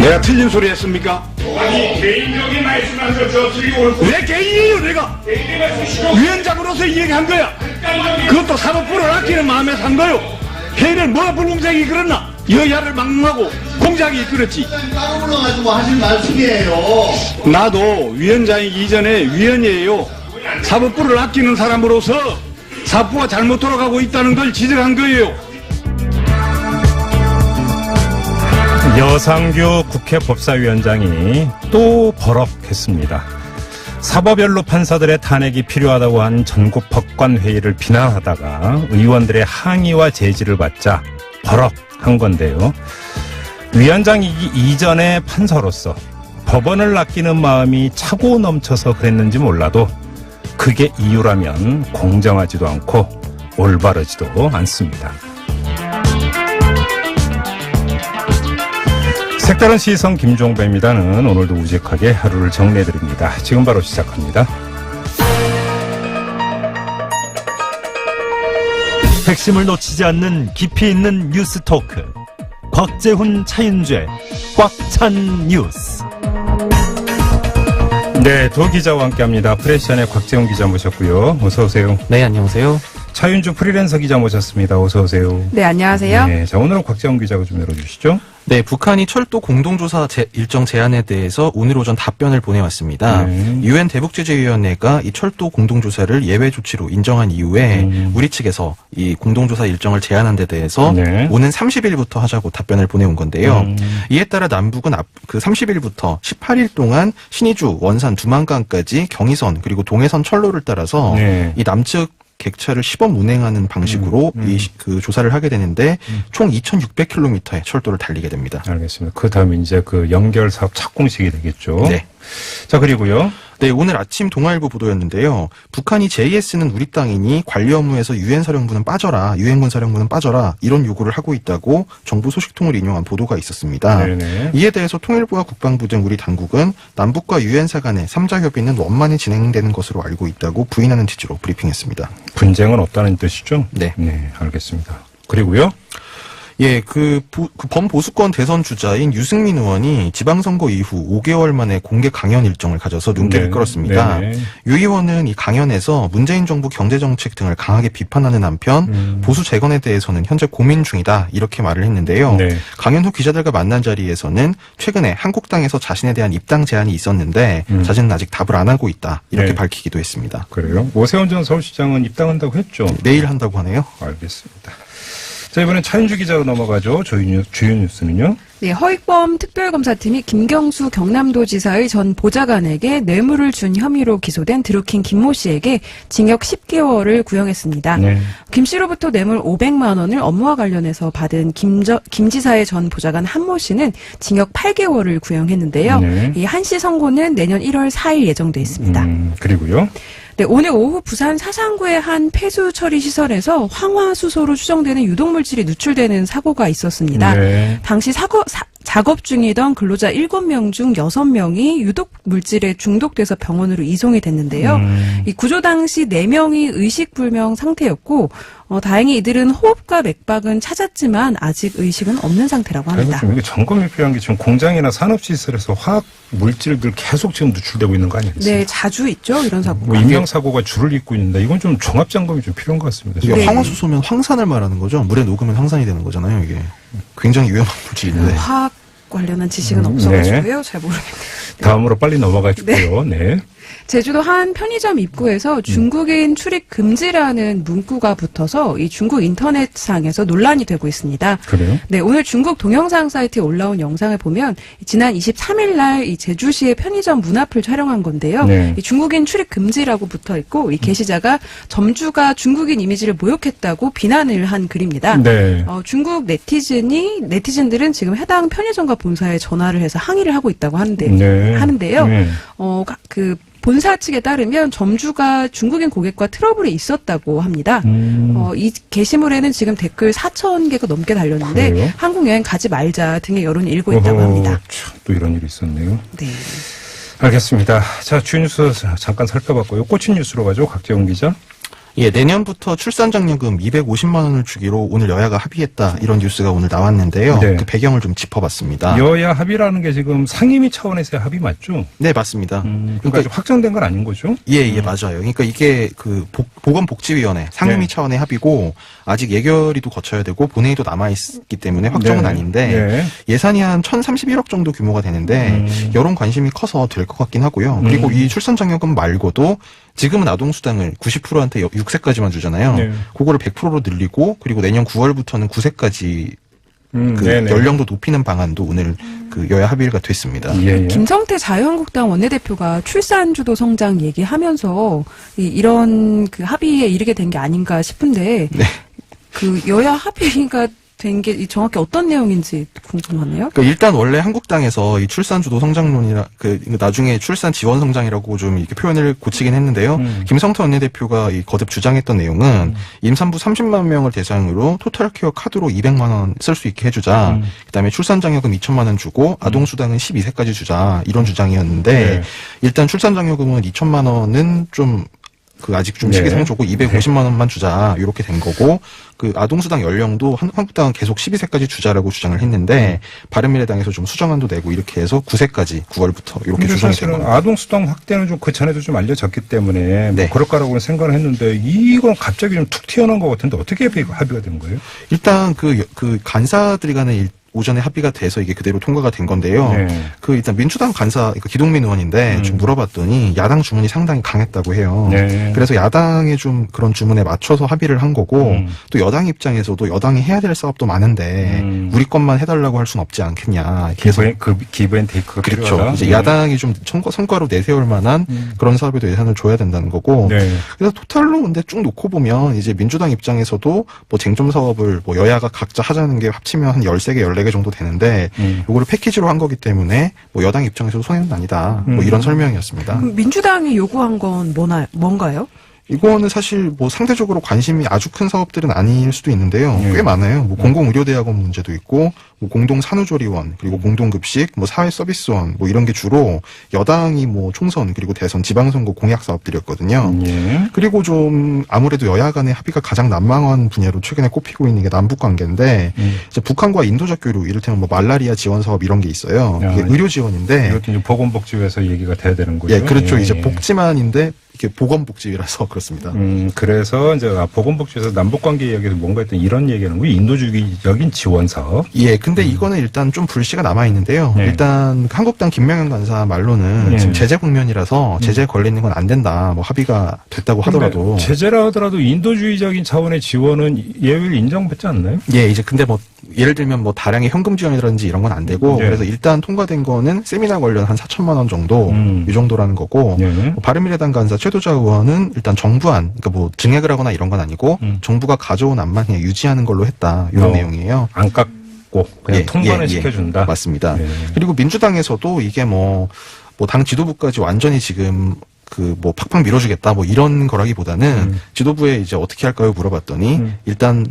내가 틀린 소리 했습니까? 아니 개인적인 말씀하셔서 저 드리고 올 왜 개인이에요 내가? 개인의 말씀이시고 위원장으로서 얘기한 거야. 그것도 사법부를 아끼는 마음에 산 거요. 걔는 뭐가 불공정이 그랬나? 여야를 막론하고 공작이 그렇지. 따로 불러가지고 하신 말씀이에요. 나도 위원장이기 이전에 위원이에요. 사법부를 아끼는 사람으로서 사법부가 잘못 돌아가고 있다는 걸 지적한 거예요. 여상규 국회 법사위원장이 또 버럭했습니다. 사법연로 판사들의 탄핵이 필요하다고 한 전국 법관회의를 비난하다가 의원들의 항의와 제지를 받자 버럭한 건데요. 위원장이기 이전의 판사로서 법원을 아끼는 마음이 차고 넘쳐서 그랬는지 몰라도 그게 이유라면 공정하지도 않고 올바르지도 않습니다. 색다른 시선 김종배입니다는 오늘도 우직하게 하루를 정리해드립니다. 지금 바로 시작합니다. 핵심을 놓치지 않는 깊이 있는 뉴스 토크. 곽재훈, 차윤주의 꽉 찬 뉴스. 네, 두 기자와 함께합니다. 프레시안의 곽재훈 기자 모셨고요. 어서 오세요. 네, 안녕하세요. 차윤주 프리랜서 기자 모셨습니다. 어서 오세요. 네, 안녕하세요. 네, 자, 오늘은 곽재훈 기자가 좀 열어주시죠. 네, 북한이 철도 공동조사 일정 제안에 대해서 오늘 오전 답변을 보내왔습니다. 유엔 대북제재위원회가 이 철도 공동조사를 예외 조치로 인정한 이후에 우리 측에서 이 공동조사 일정을 제안한 데 대해서 오는 30일부터 하자고 답변을 보내온 건데요. 이에 따라 남북은 그 30일부터 18일 동안 신의주, 원산, 두만강까지 경의선 그리고 동해선 철로를 따라서 이 남측 객차를 시범 운행하는 방식으로 그 조사를 하게 되는데 총 2,600km의 철도를 달리게 됩니다. 알겠습니다. 그 다음에 이제 그 연결 사업 착공식이 되겠죠. 네. 자, 그리고요. 네, 오늘 아침 동아일보 보도였는데요. 북한이 JS는 우리 땅이니 관리 업무에서 유엔 사령부는 빠져라, 유엔군 사령부는 빠져라 이런 요구를 하고 있다고 정부 소식통을 인용한 보도가 있었습니다. 네네. 이에 대해서 통일부와 국방부 등 우리 당국은 남북과 유엔사 간의 3자 협의는 원만히 진행되는 것으로 알고 있다고 부인하는 취지로 브리핑했습니다. 분쟁은 없다는 뜻이죠? 네. 네, 알겠습니다. 그리고요. 예, 그 범보수권 대선 주자인 유승민 의원이 지방선거 이후 5개월 만에 공개 강연 일정을 가져서 눈길을 끌었습니다. 유 의원은 이 강연에서 문재인 정부 경제정책 등을 강하게 비판하는 한편 보수 재건에 대해서는 현재 고민 중이다 이렇게 말을 했는데요. 강연 후 기자들과 만난 자리에서는 최근에 한국당에서 자신에 대한 입당 제안이 있었는데 자신은 아직 답을 안 하고 있다 이렇게 밝히기도 했습니다. 그래요? 오세훈 전 서울시장은 입당한다고 했죠? 내일 한다고 하네요. 알겠습니다. 자, 이번엔 차윤주 기자가 넘어가죠. 주요 뉴스는요? 네, 허익범 특별검사팀이 김경수 경남도지사의 전 보좌관에게 뇌물을 준 혐의로 기소된 드루킹 김모 씨에게 징역 10개월을 구형했습니다. 김 씨로부터 뇌물 500만 원을 업무와 관련해서 받은 김 지사의 전 보좌관 한모 씨는 징역 8개월을 구형했는데요. 이 한 씨 선고는 내년 1월 4일 예정돼 있습니다. 그리고요? 네, 오늘 오후 부산 사상구의 한 폐수 처리 시설에서 황화수소로 추정되는 유독물질이 누출되는 사고가 있었습니다. 당시 작업 중이던 근로자 7명 중 6명이 유독물질에 중독돼서 병원으로 이송이 됐는데요. 이 구조 당시 4명이 의식불명 상태였고 다행히 이들은 호흡과 맥박은 찾았지만 아직 의식은 없는 상태라고 합니다. 이게 점검이 필요한 게 지금 공장이나 산업시설에서 화학 물질들 계속 지금 누출되고 있는 거 아니겠어요? 네, 자주 있죠. 이런 사고가. 인명사고가 줄을 잇고 있는데 이건 좀 종합점검이 좀 필요한 것 같습니다. 이게 황화수소면 황산을 말하는 거죠? 물에 녹으면 황산이 되는 거잖아요. 이게 굉장히 위험한 물질인데. 화학 관련한 지식은 없어가지고요. 잘 모르겠네요. 다음으로 빨리 넘어가시고요. 네. 제주도 한 편의점 입구에서 중국인 출입 금지라는 문구가 붙어서 이 중국 인터넷상에서 논란이 되고 있습니다. 그래요? 네, 오늘 중국 동영상 사이트에 올라온 영상을 보면 지난 23일 날 이 제주시의 편의점 문 앞을 촬영한 건데요. 이 중국인 출입 금지라고 붙어 있고 이 게시자가 점주가 중국인 이미지를 모욕했다고 비난을 한 글입니다. 중국 네티즌들은 지금 해당 편의점과 본사에 전화를 해서 항의를 하고 있다고 하는데요. 그 본사 측에 따르면 점주가 중국인 고객과 트러블이 있었다고 합니다. 이 게시물에는 지금 댓글 4,000개가 넘게 달렸는데 그래요? 한국 여행 가지 말자 등의 여론이 일고 있다고 합니다. 참, 또 이런 일이 있었네요. 네. 알겠습니다. 자, 주요 뉴스 잠깐 살펴봤고요. 꽂힌 뉴스로 가죠. 곽재훈 기자. 예, 내년부터 출산장려금 250만 원을 주기로 오늘 여야가 합의했다 이런 뉴스가 오늘 나왔는데요. 네. 그 배경을 좀 짚어봤습니다. 여야 합의라는 게 지금 상임위 차원에서의 합의 맞죠? 네, 맞습니다. 그러니까 아직 확정된 건 아닌 거죠? 예, 맞아요. 그러니까 이게 그 보건복지위원회 상임위 네. 차원의 합의고 아직 예결위도 거쳐야 되고 본회의도 남아있기 때문에 확정은 네. 아닌데 네. 예산이 한 1,031억 정도 규모가 되는데 여론 관심이 커서 될 것 같긴 하고요. 그리고 이 출산장려금 말고도 지금은 아동수당을 90%한테 6세까지만 주잖아요. 네. 그거를 100%로 늘리고 그리고 내년 9월부터는 9세까지 그 네네. 연령도 높이는 방안도 오늘 그 여야 합의가 됐습니다. 예, 예. 김성태 자유한국당 원내대표가 출산주도 성장 얘기하면서 이런 그 합의에 이르게 된 게 아닌가 싶은데 네. 그 여야 합의가 된 게 정확히 어떤 내용인지 궁금하네요. 그러니까 일단 원래 한국당에서 이 출산 주도 성장론이라 그 나중에 출산 지원 성장이라고 좀 이렇게 표현을 고치긴 했는데요. 김성태 원내대표가 이 거듭 주장했던 내용은 임산부 30만 명을 대상으로 토탈케어 카드로 200만 원 쓸 수 있게 해주자. 그다음에 출산장려금 2천만 원 주고 아동수당은 12세까지 주자 이런 주장이었는데 네. 일단 출산장려금은 2천만 원은 좀 그 아직 좀 네. 시기상조고 250만 원만 주자 이렇게 된 거고 그 아동수당 연령도 한국당은 계속 12세까지 주자라고 주장을 했는데 바른미래당에서 좀 수정안도 내고 이렇게 해서 9세까지 9월부터 이렇게 근데 조정이 된 사실은 겁니다. 아동수당 확대는 좀 그 전에도 좀 알려졌기 때문에 뭐 네. 그럴 거라고 생각을 했는데 이건 갑자기 좀 툭 튀어나온 것 같은데 어떻게 합의가 된 거예요? 일단 그 간사들이 간에 오전에 합의가 돼서 이게 그대로 통과가 된 건데요. 네. 그 일단 민주당 간사 그러니까 기동민 의원인데 좀 물어봤더니 야당 주문이 상당히 강했다고 해요. 네. 그래서 야당의 좀 그런 주문에 맞춰서 합의를 한 거고 또 여당 입장에서도 여당이 해야 될 사업도 많은데 우리 것만 해달라고 할 수는 없지 않겠냐. 그래서 기브앤테이크가 그렇죠. 필요하다. 이제 야당이 좀 성과로 내세울 만한 그런 사업에도 예산을 줘야 된다는 거고. 네. 그래서 토탈로 근데 쭉 놓고 보면 이제 민주당 입장에서도 뭐 쟁점 사업을 뭐 여야가 각자 하자는 게 합치면 한 13개, 14개 정도 되는데 요거를 패키지로 한 거기 때문에 뭐 여당 입장에서도 손해는 아니다. 뭐 이런 설명이었습니다. 그럼 민주당이 요구한 건 뭔가요? 이거는 사실 뭐 상대적으로 관심이 아주 큰 사업들은 아닐 수도 있는데요. 꽤 많아요. 뭐 공공의료대학원 문제도 있고, 뭐 공동산후조리원, 그리고 공동급식, 뭐 사회서비스원, 뭐 이런 게 주로 여당이 뭐 총선 그리고 대선 지방선거 공약 사업들이었거든요. 예. 그리고 좀 아무래도 여야 간의 합의가 가장 난망한 분야로 최근에 꼽히고 있는 게 남북 관계인데, 이제 북한과 인도적 교류, 이를테면 뭐 말라리아 지원 사업 이런 게 있어요. 이게 의료 지원인데. 이것도 이제 보건복지부에서 얘기가 돼야 되는 거죠. 예, 그렇죠. 예. 이제 복지만인데 이게 보건복지라서 그렇습니다. 그래서 이제 보건복지에서 남북관계 이야기에서 뭔가 했던 이런 얘기하는 거예요. 인도주의적인 지원 사업. 예, 근데 이거는 일단 좀 불씨가 남아 있는데요. 네. 일단 한국당 김명현 간사 말로는 네. 지금 제재 국면이라서 제재 걸리는 건 안 된다. 뭐 합의가 됐다고 하더라도. 근데 제재라 하더라도 인도주의적인 차원의 지원은 예외를 인정받지 않나요? 예, 이제 근데 뭐 예를 들면 뭐 다량의 현금 지원이라든지 이런 건 안 되고 네. 그래서 일단 통과된 거는 세미나 관련 한 4천만 원 정도 이 정도라는 거고 네. 뭐 바른미래당 간사 최도자 의원은 일단 정부안 그러니까 뭐 증액을 하거나 이런 건 아니고 정부가 가져온 안만 그냥 유지하는 걸로 했다 이런 내용이에요. 안 깎고 그냥 통과는 시켜준다. 맞습니다. 네. 그리고 민주당에서도 이게 뭐 당 지도부까지 완전히 지금 그 뭐 팍팍 밀어주겠다 뭐 이런 거라기보다는 지도부에 이제 어떻게 할까요 물어봤더니 일단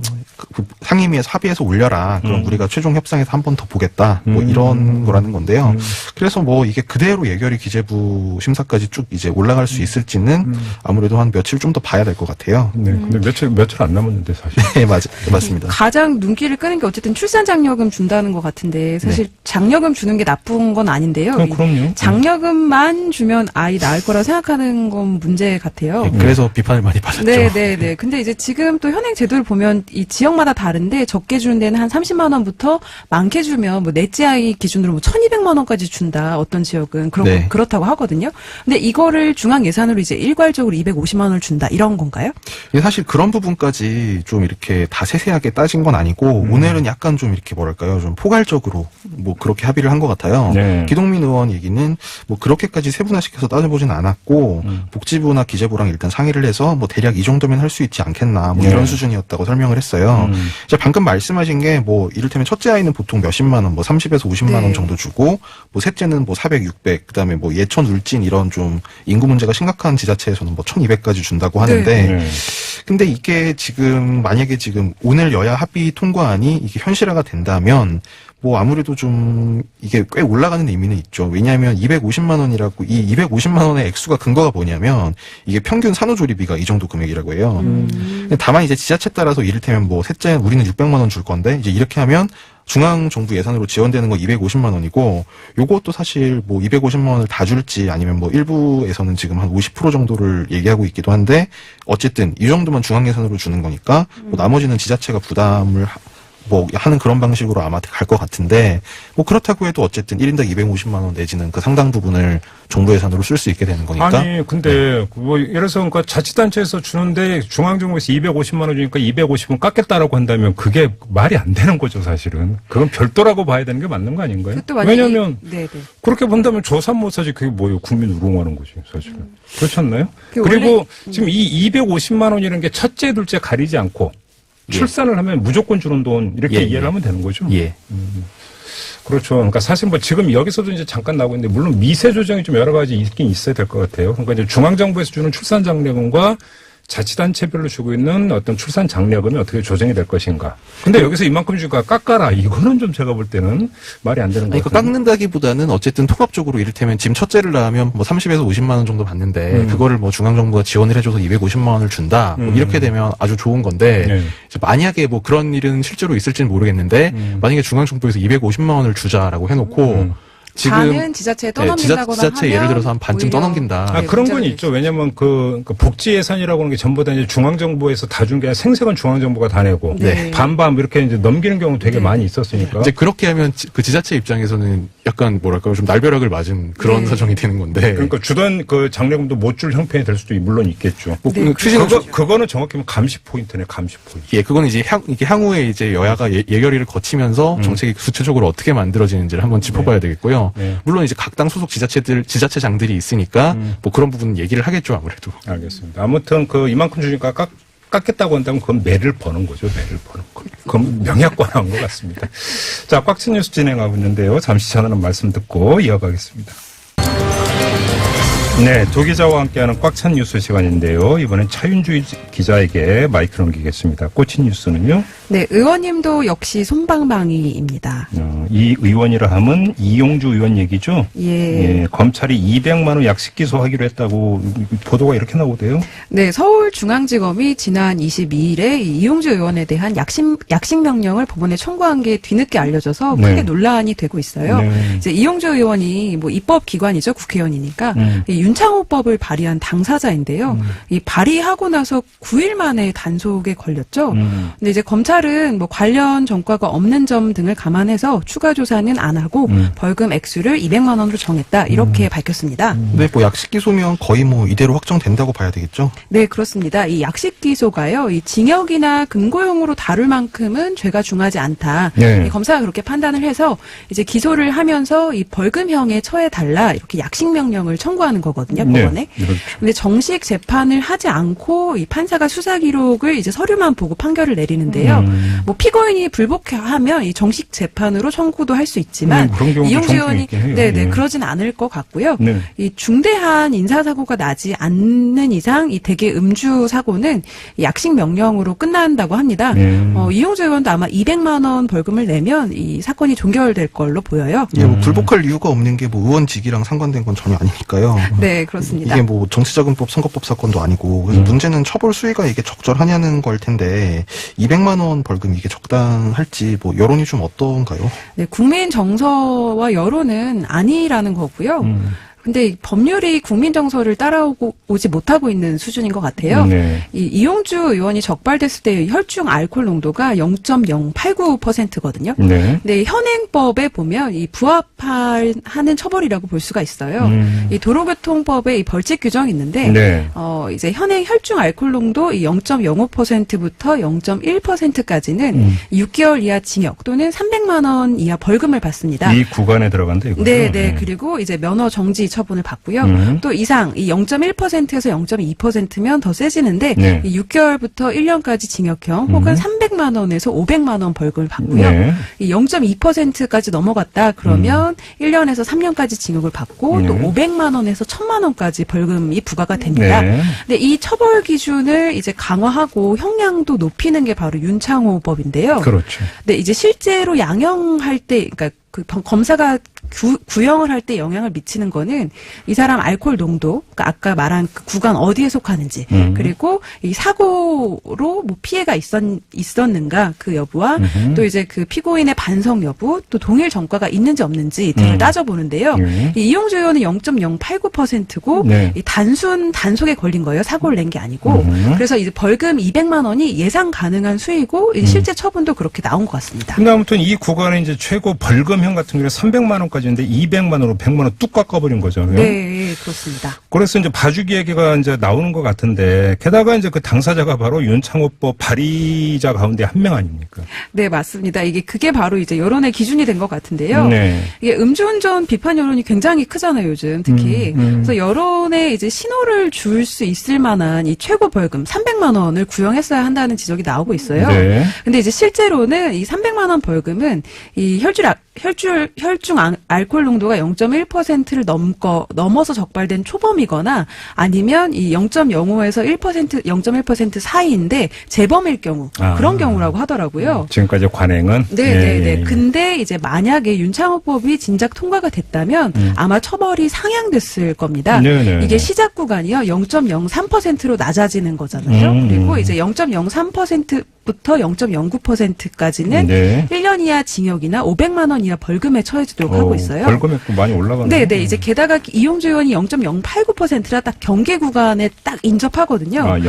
그 상임위에서 합의해서 올려라. 그럼 우리가 최종 협상에서 한 번 더 보겠다. 뭐 이런 거라는 건데요. 그래서 뭐 이게 그대로 예결위 기재부 심사까지 쭉 이제 올라갈 수 있을지는 아무래도 한 며칠 좀 더 봐야 될 것 같아요. 네, 근데 며칠 안 남았는데 사실. 네, 맞습니다. 가장 눈길을 끄는 게 어쨌든 출산장려금 준다는 것 같은데 사실 장려금 주는 게 나쁜 건 아닌데요. 그럼요. 장려금만 주면 아이 낳을 거라 생각하는 건 문제 같아요. 그래서 비판을 많이 받았죠. 네. 근데 이제 지금 또 현행 제도를 보면 이 지역마다 다른데 적게 주는 데는 한 30만 원부터 많게 주면 뭐 넷째 아이 기준으로 뭐 1,200만 원까지 준다. 어떤 지역은 그렇다고 하거든요. 근데 이거를 중앙 예산으로 이제 일괄적으로 250만 원을 준다. 이런 건가요? 사실 그런 부분까지 좀 이렇게 다 세세하게 따진 건 아니고 오늘은 약간 좀 이렇게 뭐랄까요 좀 포괄적으로 뭐 그렇게 합의를 한 것 같아요. 네. 기동민 의원 얘기는 뭐 그렇게까지 세분화시켜서 따져보진 않았고 복지부나 기재부랑 일단 상의를 해서 뭐 대략 이 정도면 할 수 있지 않겠나 뭐 이런 수준이었다고 설명을 했어요. 이제 방금 말씀하신 게 뭐 이를테면 첫째 아이는 보통 몇십만 원, 뭐 30에서 50만 원 정도 주고 뭐 셋째는 뭐 400, 600 그다음에 뭐 예천 울진 이런 좀 인구 문제가 심각한 지자체에서는 뭐 1,200까지 준다고 하는데 근데 이게 지금 만약에 지금 오늘 여야 합의 통과안이 이게 현실화가 된다면 뭐 아무래도 좀 이게 꽤 올라가는 의미는 있죠. 왜냐하면 250만 원이라고 이 250만 원의 액수가 근거가 뭐냐면 이게 평균 산후조리비가 이 정도 금액이라고 해요. 다만 이제 지자체 따라서 이를테면 뭐 셋째 우리는 600만 원 줄 건데 이제 이렇게 하면 중앙 정부 예산으로 지원되는 거 250만 원이고 요것도 사실 뭐 250만 원을 다 줄지 아니면 뭐 일부에서는 지금 한 50% 정도를 얘기하고 있기도 한데 어쨌든 이 정도만 중앙 예산으로 주는 거니까 뭐 나머지는 지자체가 부담을 뭐 하는 그런 방식으로 아마 갈 것 같은데 뭐 그렇다고 해도 어쨌든 1인당 250만 원 내지는 그 상당 부분을 정부 예산으로 쓸 수 있게 되는 거니까. 아니 근데 뭐 예를 들어서 그러니까 자치단체에서 주는데 중앙정부에서 250만 원 주니까 250원 깎겠다라고 한다면 그게 말이 안 되는 거죠 사실은. 그건 별도라고 봐야 되는 게 맞는 거 아닌가요? 왜냐하면 네네. 그렇게 본다면 조삼모사지 그게 뭐예요? 국민 우롱하는 거지 사실은. 그렇지 않나요? 그리고 그리고 지금 이 250만 원이라는 게 첫째 둘째 가리지 않고 출산을 하면 무조건 주는 돈 이렇게 이해를 하면 되는 거죠. 예. 그렇죠. 그러니까 사실 뭐 지금 여기서도 이제 잠깐 나오고 있는데 물론 미세 조정이 좀 여러 가지 있긴 있어야 될 것 같아요. 그러니까 이제 중앙정부에서 주는 출산 장려금과 자치단체별로 주고 있는 어떤 출산 장려금이 어떻게 조정이 될 것인가. 근데 여기서 이만큼 주니까 깎아라. 이거는 좀 제가 볼 때는 말이 안 되는 것 이거 같아요. 깎는다기보다는 어쨌든 통합적으로 이를테면 지금 첫째를 낳으면 뭐 30에서 50만 원 정도 받는데 그거를 뭐 중앙정부가 지원을 해줘서 250만 원을 준다. 뭐 이렇게 되면 아주 좋은 건데 네. 이제 만약에 뭐 그런 일은 실제로 있을지는 모르겠는데 만약에 중앙정부에서 250만 원을 주자라고 해놓고 지금 반은 지자체에 떠넘긴다거나 지자체 하면 예를 들어서 한 반쯤 오히려 떠넘긴다. 아, 네, 그런 건 문제가 있죠. 왜냐면 그 복지 예산이라고 하는 게 전부 다 이제 중앙정부에서 다 준 게 아니라 생생한 중앙정부가 다 내고 네. 반반 이렇게 이제 넘기는 경우 되게 많이 있었으니까. 이제 그렇게 하면 그 지자체 입장에서는 약간 뭐랄까요 좀 날벼락을 맞은 그런 네. 사정이 되는 건데. 그러니까 주던 그 장려금도 못 줄 형편이 될 수도 물론 있겠죠. 뭐 네, 추진은 그거는 정확히 보면 감시 포인트네, 감시 포인트. 예, 그거는 이제 이게 향후에 이제 여야가 예결위를 거치면서 정책이 구체적으로 어떻게 만들어지는지를 한번 짚어봐야 되겠고요. 네. 물론 이제 각 당 소속 지자체장들이 있으니까 뭐 그런 부분은 얘기를 하겠죠 아무래도. 알겠습니다. 아무튼 그 이만큼 주니까 깎겠다고 한다면 그건 매를 버는 거죠. 매를 버는 거. 그건 명약관한 것 같습니다. 자, 꽉찬 뉴스 진행하고 있는데요. 잠시 전하는 말씀 듣고 이어가겠습니다. 네, 두 기자와 함께하는 꽉찬 뉴스 시간인데요. 이번엔 차윤주 기자에게 마이크 넘기겠습니다. 꽂힌 뉴스는요? 네, 의원님도 역시 솜방망이입니다. 이 의원이라 하면 이용주 의원 얘기죠? 예. 예, 검찰이 200만 원 약식 기소하기로 했다고 보도가 이렇게 나오대요. 네, 서울중앙지검이 지난 22일에 이용주 의원에 대한 약식 명령을 법원에 청구한 게 뒤늦게 알려져서 크게 네. 논란이 되고 있어요. 네. 이제 이용주 의원이 뭐 입법기관이죠, 국회의원이니까 이 윤창호법을 발의한 당사자인데요. 이 발의하고 나서 9일 만에 단속에 걸렸죠. 근데 이제 검찰은 뭐 관련 전과가 없는 점 등을 감안해서 추가 조사는 안 하고 벌금 액수를 200만 원으로 정했다 이렇게 밝혔습니다. 근데 뭐 약식 기소면 거의 뭐 이대로 확정된다고 봐야 되겠죠. 네, 그렇습니다. 이 약식 기소가요, 이 징역이나 금고형으로 다룰 만큼은 죄가 중하지 않다. 네. 이 검사가 그렇게 판단을 해서 이제 기소를 하면서 이 벌금형에 처해 달라 이렇게 약식 명령을 청구하는 거거든요, 법원에. 네, 그렇죠. 근데 정식 재판을 하지 않고 이 판사가 수사 기록을 이제 서류만 보고 판결을 내리는데요. 뭐 피고인이 불복하면 이 정식 재판으로 청구도 할 수 있지만 그런 경우도 이용주 종종 의원이 있긴 해요. 네네 네. 그러진 않을 것 같고요. 네. 이 중대한 인사사고가 나지 않는 이상 이 대개 음주 사고는 약식 명령으로 끝난다고 합니다. 이용주 의원도 아마 200만 원 벌금을 내면 이 사건이 종결될 걸로 보여요. 예, 뭐 불복할 이유가 없는 게 뭐 의원직이랑 상관된 건 전혀 아니니까요. 네, 그렇습니다. 이게 뭐 정치자금법 선거법 사건도 아니고 그래서 문제는 처벌 수위가 이게 적절하냐는 걸 텐데 200만 원 벌금 이게 적당할지 뭐 여론이 좀 어떤가요? 네, 국민 정서와 여론은 아니라는 거고요. 근데 이 법률이 국민 정서를 따라오지 못하고 있는 수준인 것 같아요. 네. 이 이용주 의원이 적발됐을 때 혈중 알코올 농도가 0.089%거든요. 네. 근데 현행법에 보면 이 부합하는 처벌이라고 볼 수가 있어요. 이 도로교통법에 이 벌칙 규정이 있는데 네. 이제 현행 혈중 알코올 농도 이 0.05%부터 0.1%까지는 6개월 이하 징역 또는 300만 원 이하 벌금을 받습니다. 이 구간에 들어간다 이거죠. 네. 그리고 이제 면허 정지 처분을 받고요. 또 이상 이 0.1%에서 0.2%면 더 세지는데 네. 이 6개월부터 1년까지 징역형 혹은 300만 원에서 500만 원 벌금을 받고요. 네. 이 0.2%까지 넘어갔다 그러면 1년에서 3년까지 징역을 받고 또 500만 원에서 1000만 원까지 벌금이 부과가 됩니다. 네. 근데 이 처벌 기준을 이제 강화하고 형량도 높이는 게 바로 윤창호법인데요. 그렇죠. 근데 이제 실제로 양형할 때, 그러니까 그 검사가 구형을 할 때 영향을 미치는 거는 이 사람 알코올 농도, 그러니까 아까 말한 그 구간 어디에 속하는지, 그리고 이 사고로 뭐 피해가 있었는가 그 여부와 또 이제 그 피고인의 반성 여부, 또 동일 전과가 있는지 없는지 등을 따져보는데요. 이 이용주 의원은 0.089%고 네. 이 단속에 걸린 거예요. 사고를 낸 게 아니고. 그래서 이제 벌금 200만 원이 예상 가능한 수위고 이 실제 처분도 그렇게 나온 것 같습니다. 근데 아무튼 이 구간에 이제 최고 벌금형 같은 경우에 300만 원까지인데 200만 원으로 100만 원 뚝 깎아버린 거죠. 네, 그렇습니다. 그래서 이제 봐주기 얘기가 이제 나오는 것 같은데 게다가 이제 그 당사자가 바로 윤창호법 발의자 가운데 한 명 아닙니까? 네, 맞습니다. 그게 바로 이제 여론의 기준이 된 것 같은데요. 네. 이게 음주운전 비판 여론이 굉장히 크잖아요, 요즘 특히. 그래서 여론에 이제 신호를 줄 수 있을 만한 이 최고 벌금 300만 원을 구형했어야 한다는 지적이 나오고 있어요. 네. 근데 이제 실제로는 이 300만 원 벌금은 이 혈중 알코올 농도가 0.1%를 넘어서 적발된 초범이거나 아니면 이 0.05에서 1%, 0.1% 사이인데 재범일 경우 그런 경우라고 하더라고요. 지금까지 관행은 네. 근데 이제 만약에 윤창호법이 진작 통과가 됐다면 아마 처벌이 상향됐을 겁니다. 네네. 이게 시작 구간이요 0.03%로 낮아지는 거잖아요. 그리고 이제 0.03%부터 0.09%까지는 네. 1년 이하 징역이나 500만 원 이하 벌금에 처해지도록 하고 있어요. 벌금액도 많이 올라가네요. 네. 이제 게다가 이용주 의원이 0.089%라 딱 경계 구간에 딱 인접하거든요.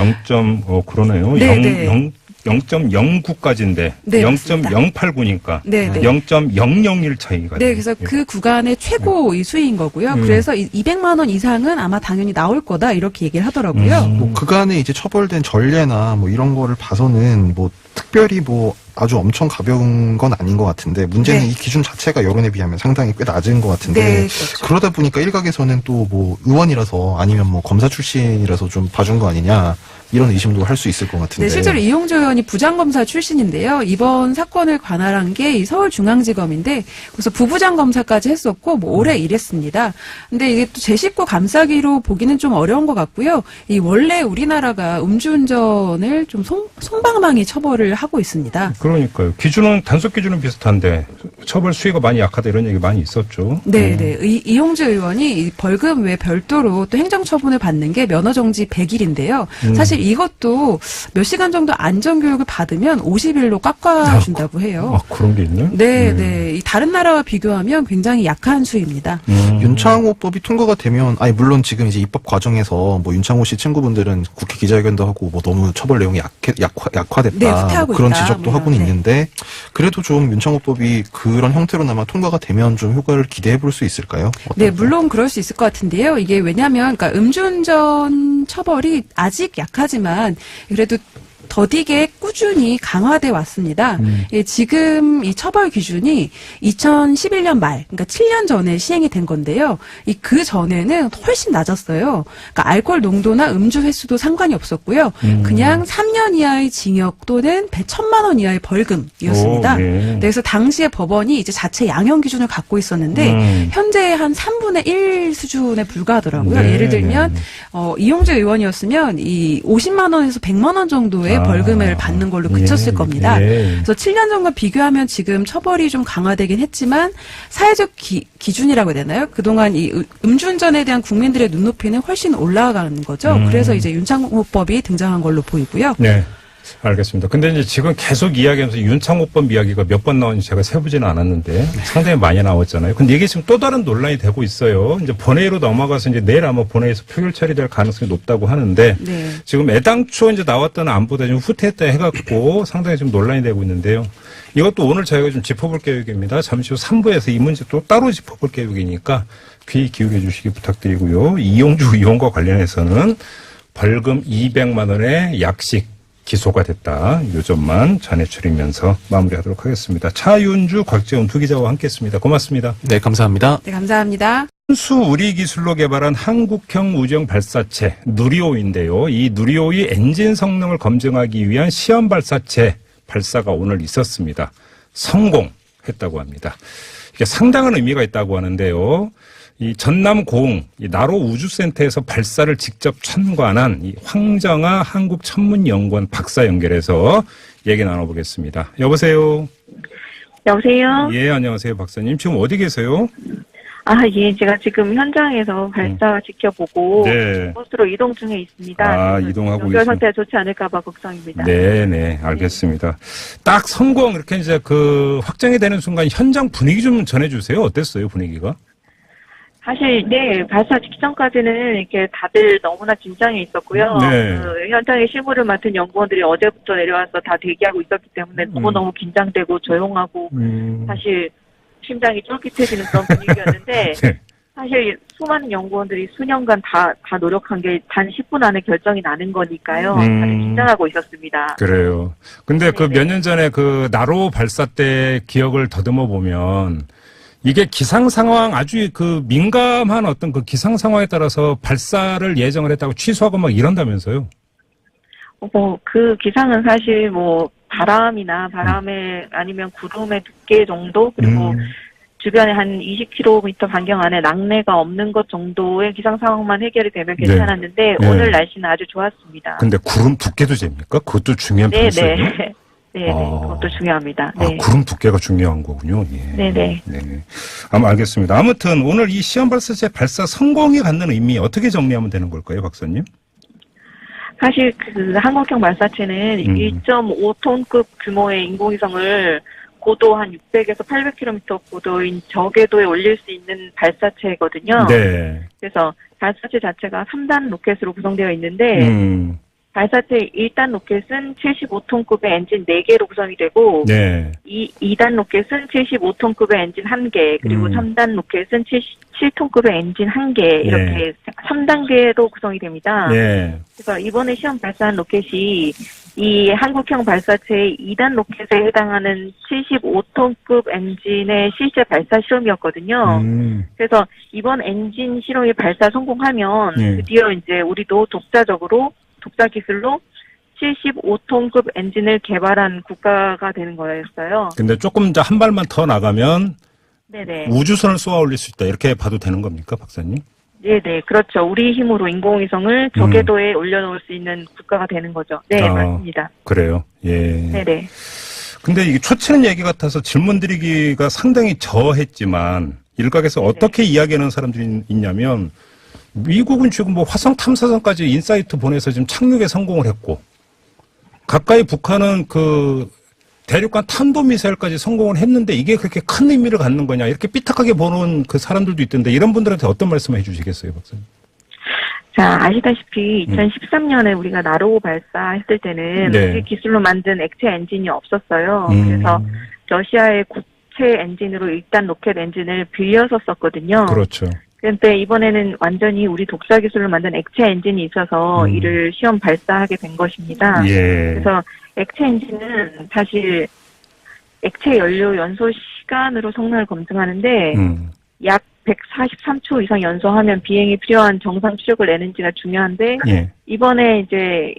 그러네요. 네. 0.09까지인데 네, 0.089니까 네. 0.001 차이가. 네, 그래서 그 구간의 최고 이 수위인 거고요. 그래서 200만 원 이상은 아마 당연히 나올 거다 이렇게 얘기를 하더라고요. 뭐 그간에 이제 처벌된 전례나 뭐 이런 거를 봐서는 뭐 특별히 뭐 아주 엄청 가벼운 건 아닌 것 같은데 문제는 네. 이 기준 자체가 여론에 비하면 상당히 꽤 낮은 것 같은데 네, 그렇죠. 그러다 보니까 일각에서는 또 뭐 의원이라서 아니면 뭐 검사 출신이라서 좀 봐준 거 아니냐 이런 의심도 할 수 있을 것 같은데. 네, 실제로 이용주 의원이 부장검사 출신인데요. 이번 사건을 관할한 게 이 서울중앙지검인데 그래서 부부장 검사까지 했었고 뭐 오래 일했습니다. 근데 이게 또 제 식구 감싸기로 보기는 좀 어려운 것 같고요. 이 원래 우리나라가 음주운전을 좀 손방망이 처벌을 하고 있습니다. 그러니까요. 기준은 단속 기준은 비슷한데 처벌 수위가 많이 약하다 이런 얘기 많이 있었죠. 네. 이용주 의원이 이 벌금 외 별도로 또 행정처분을 받는 게 면허정지 100일인데요. 사실 이것도 몇 시간 정도 안전교육을 받으면 50일로 깎아준다고 해요. 그런 게 있네? 네. 이 다른 나라와 비교하면 굉장히 약한 수위입니다. 윤창호법이 통과가 되면 물론 지금 이제 입법 과정에서 뭐 윤창호 씨 친구분들은 국회 기자회견도 하고 뭐 너무 처벌 내용이 약화됐다 네, 후퇴하고 뭐 그런 있다. 지적도 뭐 하고는 네. 있는데 그래도 좀 윤창호법이 그런 형태로나마 통과가 되면 좀 효과를 기대해 볼 수 있을까요? 네, 물론 그럴 수 있을 것 같은데요. 이게 왜냐하면 그러니까 음주운전 처벌이 아직 약하지만 그래도 더디게 꾸준히 강화돼 왔습니다. 예, 지금 이 처벌 기준이 2011년 말, 그러니까 7년 전에 시행이 된 건데요. 그 전에는 훨씬 낮았어요. 그러니까 알코올 농도나 음주 횟수도 상관이 없었고요. 그냥 3년 이하의 징역 또는 1,000만 원 이하의 벌금이었습니다. 네. 그래서 당시에 법원이 이제 자체 양형 기준을 갖고 있었는데 현재 한 3분의 1 수준에 불과하더라고요. 네, 예를 들면 이용주 의원이었으면 이 50만 원에서 100만 원 정도의 벌금을 받는 걸로 그쳤을 겁니다. 그래서 7년 전과 비교하면 지금 처벌이 좀 강화되긴 했지만 사회적 기준이라고 해야 되나요? 그동안 이 음주운전에 대한 국민들의 눈높이는 훨씬 올라가는 거죠. 그래서 이제 윤창호법이 등장한 걸로 보이고요. 네. 알겠습니다. 근데 이제 지금 계속 이야기하면서 윤창호법 이야기가 몇 번 나오는지 제가 세보지는 않았는데 상당히 많이 나왔잖아요. 근데 이게 지금 또 다른 논란이 되고 있어요. 이제 본회의로 넘어가서 이제 내일 아마 본회의에서 표결 처리될 가능성이 높다고 하는데 네. 지금 애당초 이제 나왔던 안보다 좀 후퇴했다 해갖고 상당히 좀 논란이 되고 있는데요. 이것도 오늘 저희가 좀 짚어볼 계획입니다. 잠시 후 3부에서 이 문제 또 따로 짚어볼 계획이니까 귀 기울여 주시기 부탁드리고요. 이용주 의원과 관련해서는 벌금 200만 원의 약식 기소가 됐다. 요 점만 전해드리면서 마무리하도록 하겠습니다. 차윤주, 곽재훈 두 기자와 함께했습니다. 고맙습니다. 네, 감사합니다. 네, 감사합니다. 순수 우리 기술로 개발한 한국형 우주형 발사체 누리호인데요. 이 누리호의 엔진 성능을 검증하기 위한 시험 발사체 발사가 오늘 있었습니다. 성공했다고 합니다. 이게 상당한 의미가 있다고 하는데요. 이 전남 고흥 나로 우주센터에서 발사를 직접 참관한 이 황정아 한국천문연구원 박사 연결해서 얘기 나눠보겠습니다. 여보세요. 여보세요? 예, 안녕하세요, 박사님. 지금 어디 계세요? 예, 제가 지금 현장에서 발사 지켜보고 네. 버스로 이동 중에 있습니다. 이동하고 연결 있습니다. 상태가 좋지 않을까봐 걱정입니다. 네, 알겠습니다. 딱 성공 이렇게 이제 확정이 되는 순간 현장 분위기 좀 전해주세요. 어땠어요, 분위기가? 사실 발사 직전까지는 이렇게 다들 너무나 긴장해 있었고요. 네. 현장에 실무를 맡은 연구원들이 어제부터 내려와서 다 대기하고 있었기 때문에 너무너무 긴장되고 조용하고 사실 심장이 쫄깃해지는 그런 분위기였는데 네. 사실 수많은 연구원들이 수년간 다 노력한 게 단 10분 안에 결정이 나는 거니까요. 다들 긴장하고 있었습니다. 그래요. 근데 몇 년 전에 나로 발사 때 기억을 더듬어 보면 이게 기상 상황 아주 민감한 어떤 기상 상황에 따라서 발사를 예정을 했다고 취소하고 막 이런다면서요? 그 기상은 사실 바람이나 바람에 아니면 구름의 두께 정도 그리고 주변에 한 20km 반경 안에 낙뢰가 없는 것 정도의 기상 상황만 해결이 되면 괜찮았는데 네. 오늘 날씨는 아주 좋았습니다. 근데 구름 두께도 재입니까? 그것도 중요한 편이에요? 네, 그것도 중요합니다. 네. 구름 두께가 중요한 거군요. 예. 네네. 네. 알겠습니다. 아무튼 오늘 이 시험 발사체 발사 성공이 갖는 의미 어떻게 정리하면 되는 걸까요, 박사님? 사실 한국형 발사체는 1.5톤급 규모의 인공위성을 고도 한 600에서 800km 고도인 저궤도에 올릴 수 있는 발사체거든요. 네. 그래서 발사체 자체가 3단 로켓으로 구성되어 있는데 발사체 1단 로켓은 75톤급의 엔진 4개로 구성이 되고 네. 2단 로켓은 75톤급의 엔진 1개 그리고 3단 로켓은 7톤급의 엔진 1개 이렇게 3단계로 구성이 됩니다. 네. 그래서 이번에 시험 발사한 로켓이 이 한국형 발사체의 2단 로켓에 해당하는 75톤급 엔진의 실제 발사 실험이었거든요. 그래서 이번 엔진 실험이 발사 성공하면 드디어 이제 우리도 독자 기술로 75톤급 엔진을 개발한 국가가 되는 거였어요. 근데 조금 한 발만 더 나가면 네네. 우주선을 쏘아 올릴 수 있다. 이렇게 봐도 되는 겁니까, 박사님? 네네, 그렇죠. 우리 힘으로 인공위성을 저궤도에 올려놓을 수 있는 국가가 되는 거죠. 네, 맞습니다. 그래요. 예. 네네. 근데 이게 초치는 얘기 같아서 질문 드리기가 상당히 저했지만 일각에서 어떻게 이야기하는 사람들이 있냐면 미국은 지금 화성 탐사선까지 인사이트 보내서 지금 착륙에 성공을 했고 가까이 북한은 대륙간 탄도미사일까지 성공을 했는데 이게 그렇게 큰 의미를 갖는 거냐 이렇게 삐딱하게 보는 사람들도 있던데 이런 분들한테 어떤 말씀을 해주시겠어요, 박사님? 자, 아시다시피 2013년에 우리가 나로 발사했을 때는 우리 기술로 만든 액체 엔진이 없었어요. 그래서 러시아의 고체 엔진으로 1단 로켓 엔진을 빌려서 썼거든요. 그렇죠. 그런데 이번에는 완전히 우리 독자 기술로 만든 액체 엔진이 있어서 이를 시험 발사하게 된 것입니다. 그래서 액체 엔진은 사실 액체 연료 연소 시간으로 성능을 검증하는데 약 143초 이상 연소하면 비행이 필요한 정상 추력을 내는지가 중요한데 이번에 이제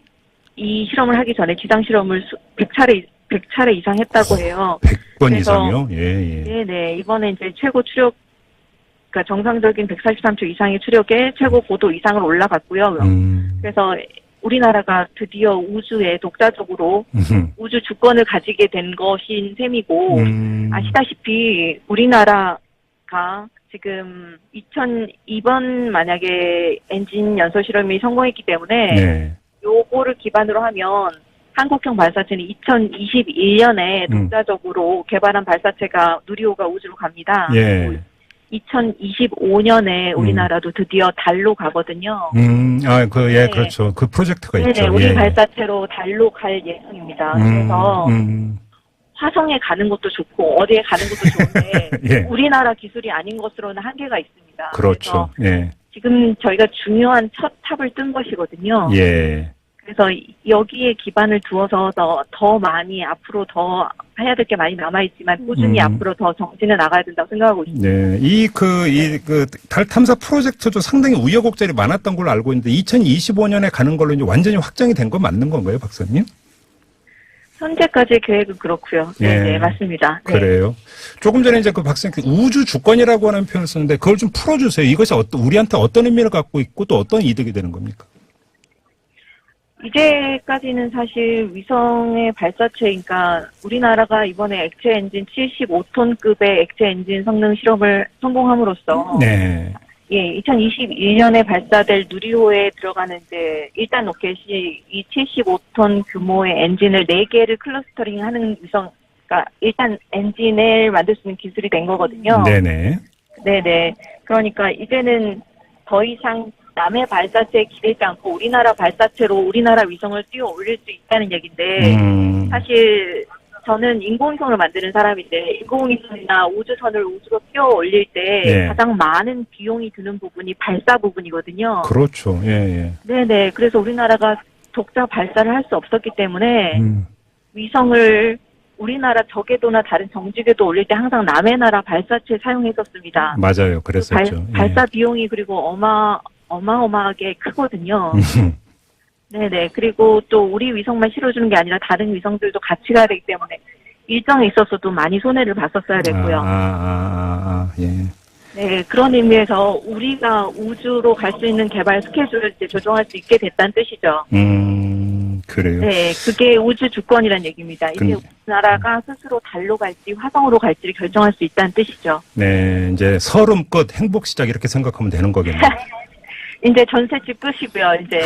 이 실험을 하기 전에 지상 실험을 100차례 이상 했다고 해요. 100번 이상이요? 예. 네네. 이번에 이제 최고 추력 그러니까 정상적인 143초 이상의 추력에 최고 고도 이상을 올라갔고요. 그래서 우리나라가 드디어 우주에 독자적으로 우주 주권을 가지게 된 것인 셈이고 아시다시피 우리나라가 지금 2002번 만약에 엔진 연소 실험이 성공했기 때문에 요거를 기반으로 하면 한국형 발사체는 2021년에 독자적으로 개발한 발사체가 누리호가 우주로 갑니다. 2025년에 우리나라도 드디어 달로 가거든요. 그렇죠. 그 프로젝트가 있죠. 우리 발사체로 달로 갈 예정입니다. 그래서 화성에 가는 것도 좋고 어디에 가는 것도 좋은데 우리나라 기술이 아닌 것으로는 한계가 있습니다. 그렇죠. 그래서 지금 저희가 중요한 첫 탑을 뜬 것이거든요. 그래서 여기에 기반을 두어서 더 많이 앞으로 더 해야 될 게 많이 남아있지만 꾸준히 앞으로 더 정진해 나가야 된다고 생각하고 있습니다. 네. 달 탐사 프로젝트도 상당히 우여곡절이 많았던 걸로 알고 있는데 2025년에 가는 걸로 이제 완전히 확정이 된 건 맞는 건가요, 박사님? 현재까지 계획은 그렇고요. 예. 네, 맞습니다. 네. 그래요. 조금 전에 이제 그 박사님 우주 주권이라고 하는 표현을 썼는데 그걸 좀 풀어주세요. 이것이 우리한테 어떤 의미를 갖고 있고 또 어떤 이득이 되는 겁니까? 이제까지는 사실 위성의 발사체, 그러니까 우리나라가 이번에 액체 엔진 75톤급의 액체 엔진 성능 실험을 성공함으로써 네. 예, 2021년에 발사될 누리호에 들어가는 이제 1단 로켓이 이 75톤 규모의 엔진을 4개를 클러스터링하는 위성, 그러니까 일단 엔진을 만들 수 있는 기술이 된 거거든요. 네네. 네네. 그러니까 이제는 더 이상 남의 발사체에 기대지 않고 우리나라 발사체로 우리나라 위성을 띄워 올릴 수 있다는 얘기인데 사실 저는 인공위성을 만드는 사람인데 인공위성이나 우주선을 우주로 띄워 올릴 때 네. 가장 많은 비용이 드는 부분이 발사 부분이거든요. 그렇죠. 예, 예. 네네. 그래서 우리나라가 독자 발사를 할 수 없었기 때문에 위성을 우리나라 저궤도나 다른 정지궤도 올릴 때 항상 남의 나라 발사체 사용했었습니다. 맞아요. 그랬었죠. 발사 비용이 그리고 어마어마하게 크거든요. 네네. 그리고 또 우리 위성만 실어주는 게 아니라 다른 위성들도 같이 가야 되기 때문에 일정에 있어서도 많이 손해를 봤었어야 됐고요. 예. 네, 그런 의미에서 우리가 우주로 갈 수 있는 개발 스케줄을 이제 조정할 수 있게 됐다는 뜻이죠. 그래요. 네, 그게 우주 주권이라는 얘기입니다. 이제 우리나라가 스스로 달로 갈지 화성으로 갈지를 결정할 수 있다는 뜻이죠. 네, 이제 설움 끝, 행복 시작 이렇게 생각하면 되는 거겠네요. 이제 전세집 끝이고요. 이제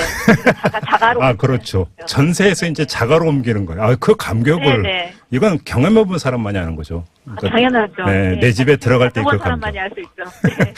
자가로. 아, 그렇죠. 전세에서 이제 자가로 옮기는 거예요. 아, 그 감격을. 네네. 이건 경험해본 사람만이 하는 거죠. 그러니까 당연하죠. 네, 내 집에 들어갈 때 그 감격. 사람만이 할 수 있죠. 네.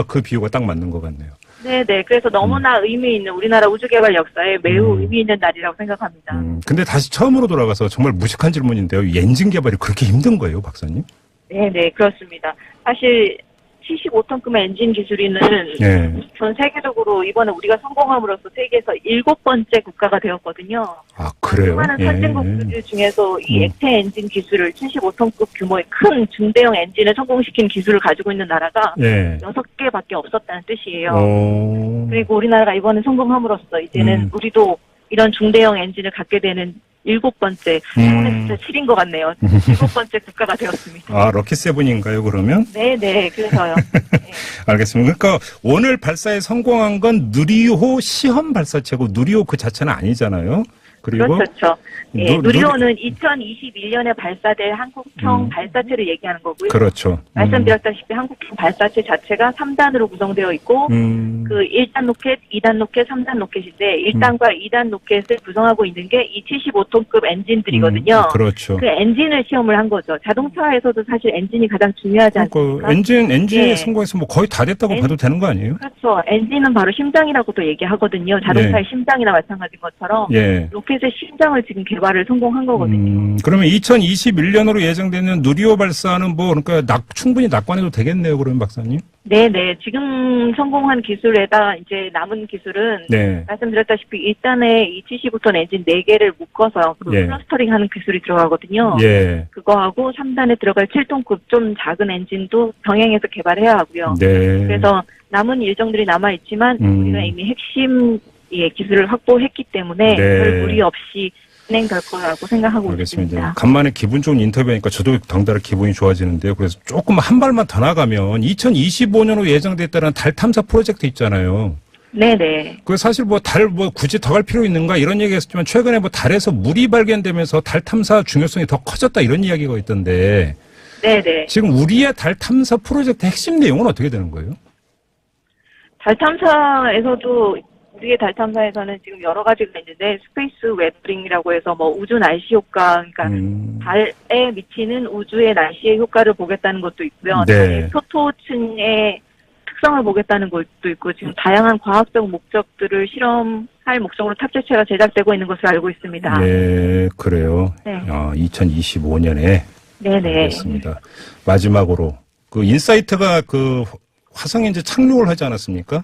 그 비유가 딱 맞는 것 같네요. 네네. 그래서 너무나 의미 있는 우리나라 우주개발 역사에 매우 의미 있는 날이라고 생각합니다. 근데 다시 처음으로 돌아가서 정말 무식한 질문인데요. 엔진 개발이 그렇게 힘든 거예요, 박사님? 네네. 그렇습니다. 사실 75톤급의 엔진 기술이는 네. 전 세계적으로 이번에 우리가 성공함으로써 세계에서 7번째 국가가 되었거든요. 아, 그래요? 수많은 선진국들 중에서 이 액체 엔진 기술을 75톤급 규모의 큰 중대형 엔진을 성공시킨 기술을 가지고 있는 나라가 6개밖에 없었다는 뜻이에요. 그리고 우리나라가 이번에 성공함으로써 이제는 우리도 이런 중대형 엔진을 갖게 되는 7번째, 행운의 숫자 7인 것 같네요. 7번째 국가가 되었습니다. 아, 럭키7인가요, 그러면? 네네, 그래서요. 네. 알겠습니다. 그러니까 오늘 발사에 성공한 건 누리호 시험 발사체고 누리호 그 자체는 아니잖아요. 그리고 그렇죠. 예, 누리호는 2021년에 발사될 한국형 발사체를 얘기하는 거고요. 그렇죠. 말씀드렸다시피 한국형 발사체 자체가 3단으로 구성되어 있고 그 1단 로켓, 2단 로켓, 3단 로켓인데 1단과 2단 로켓을 구성하고 있는 게 이 75톤급 엔진들이거든요. 그렇죠. 그 엔진을 시험을 한 거죠. 자동차에서도 사실 엔진이 가장 중요하지 않습니까? 엔진에 성공해서 뭐 거의 다 됐다고 봐도 되는 거 아니에요? 그렇죠. 엔진은 바로 심장이라고도 얘기하거든요. 자동차의 심장이나 마찬가지인 것처럼 로켓의 심장을 지금 개발을 성공한 거거든요. 그러면 2021년으로 예정되는 누리호 발사는 뭐 그러니까 충분히 낙관해도 되겠네요, 그러면 박사님? 네네. 지금 성공한 기술에다 이제 남은 기술은 말씀드렸다시피 1단에 이 75톤 엔진 4개를 묶어서 클러스터링하는 기술이 들어가거든요. 그거하고 3단에 들어갈 7톤급 좀 작은 엔진도 병행해서 개발해야 하고요. 그래서 남은 일정들이 남아있지만 우리가 이미 핵심 기술을 확보했기 때문에 별 무리 없이 진행될 거라고 생각하고 있습니다. 간만에 기분 좋은 인터뷰하니까 저도 덩달아 기분이 좋아지는데요. 그래서 조금 한 발만 더 나가면 2025년으로 예정됐다는 달 탐사 프로젝트 있잖아요. 네네. 그 사실 굳이 더 갈 필요 있는가 이런 얘기했지만 최근에 달에서 물이 발견되면서 달 탐사 중요성이 더 커졌다 이런 이야기가 있던데. 네네. 지금 우리의 달 탐사 프로젝트 핵심 내용은 어떻게 되는 거예요? 달 탐사에서도 우리의 달 탐사에서는 지금 여러 가지가 있는데 스페이스 웨더링이라고 해서 우주 날씨 효과, 그러니까 달에 미치는 우주의 날씨의 효과를 보겠다는 것도 있고요. 표토층의 특성을 보겠다는 것도 있고 지금 다양한 과학적 목적들을 실험할 목적으로 탑재체가 제작되고 있는 것으로 알고 있습니다. 네, 그래요. 2025년에. 네네. 알겠습니다. 마지막으로 그 인사이트가 그 화성에 이제 착륙을 하지 않았습니까?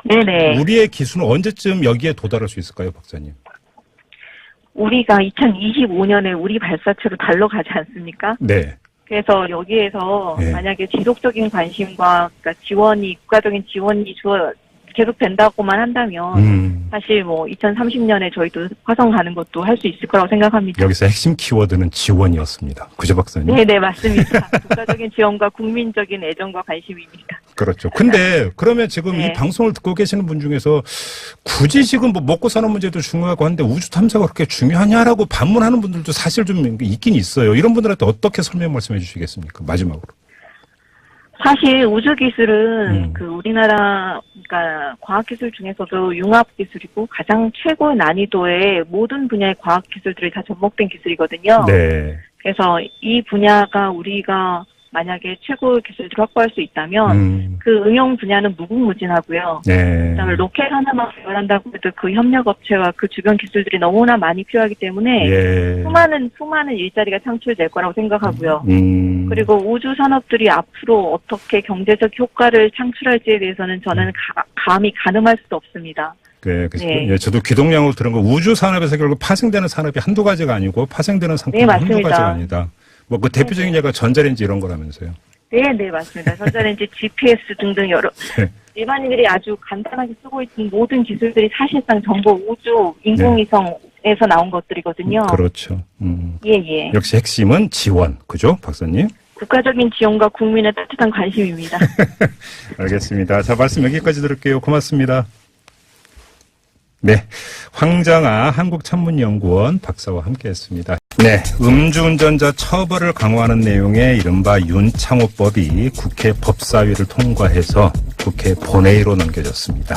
네네. 우리의 기술은 언제쯤 여기에 도달할 수 있을까요, 박사님? 우리가 2025년에 우리 발사체로 달러 가지 않습니까? 네. 그래서 여기에서 네. 만약에 지속적인 관심과 그러니까 지원이 국가적인 지원이 계속 된다고만 한다면 사실 뭐 2030년에 저희도 화성 가는 것도 할 수 있을 거라고 생각합니다. 여기서 핵심 키워드는 지원이었습니다. 그죠, 박사님? 네, 맞습니다. 국가적인 지원과 국민적인 애정과 관심입니다. 그렇죠. 근데 그러면 지금 네. 이 방송을 듣고 계시는 분 중에서 굳이 지금 뭐 먹고 사는 문제도 중요하고 한데 우주 탐사가 그렇게 중요하냐라고 반문하는 분들도 사실 좀 있긴 있어요. 이런 분들한테 어떻게 설명 말씀해 주시겠습니까? 마지막으로. 사실 우주 기술은 그 우리나라 그러니까 과학 기술 중에서도 융합 기술이고 가장 최고의 난이도의 모든 분야의 과학 기술들이 다 접목된 기술이거든요. 네. 그래서 이 분야가 우리가 만약에 최고의 기술들을 확보할 수 있다면 그 응용 분야는 무궁무진하고요. 네. 그다음에 로켓 하나만 개발한다고 해도 그 협력 업체와 그 주변 기술들이 너무나 많이 필요하기 때문에 예. 수많은 일자리가 창출될 거라고 생각하고요. 그리고 우주 산업들이 앞으로 어떻게 경제적 효과를 창출할지에 대해서는 저는 감히 가늠할 수도 없습니다. 네, 네. 예, 저도 귀동량으로 들은 거 우주 산업에서 결국 파생되는 산업이 한두 가지가 아니고 파생되는 상품이 네, 한두 맞습니다. 가지가 아니다. 뭐 그 대표적인 예가 전자레인지 이런 거라면서요. 네, 맞습니다. 전자레인지, GPS 등등 여러 네. 일반인들이 아주 간단하게 쓰고 있는 모든 기술들이 사실상 전부 우주 인공위성에서 나온 것들이거든요. 그렇죠. 예. 역시 핵심은 지원, 그죠, 박사님? 국가적인 지원과 국민의 따뜻한 관심입니다. 알겠습니다. 자, 말씀 여기까지 들을게요. 고맙습니다. 네, 황정아 한국천문연구원 박사와 함께했습니다. 네, 음주운전자 처벌을 강화하는 내용의 이른바 윤창호법이 국회 법사위를 통과해서 국회 본회의로 넘겨졌습니다.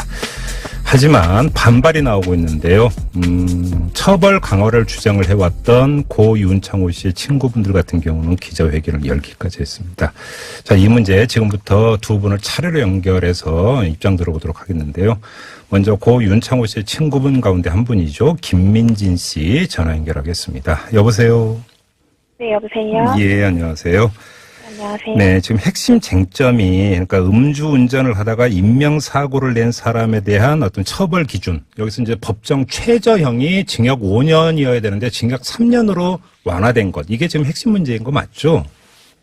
하지만 반발이 나오고 있는데요. 처벌 강화를 주장을 해왔던 고 윤창호 씨의 친구분들 같은 경우는 기자회견을 열기까지 했습니다. 자, 이 문제 지금부터 두 분을 차례로 연결해서 입장 들어보도록 하겠는데요. 먼저 고 윤창호 씨의 친구분 가운데 한 분이죠. 김민진 씨 전화 연결하겠습니다. 여보세요? 네, 여보세요? 예, 안녕하세요. 안녕하세요. 네, 지금 핵심 쟁점이 그러니까 음주운전을 하다가 인명사고를 낸 사람에 대한 어떤 처벌 기준. 여기서 이제 법정 최저형이 징역 5년이어야 되는데 징역 3년으로 완화된 것. 이게 지금 핵심 문제인 거 맞죠?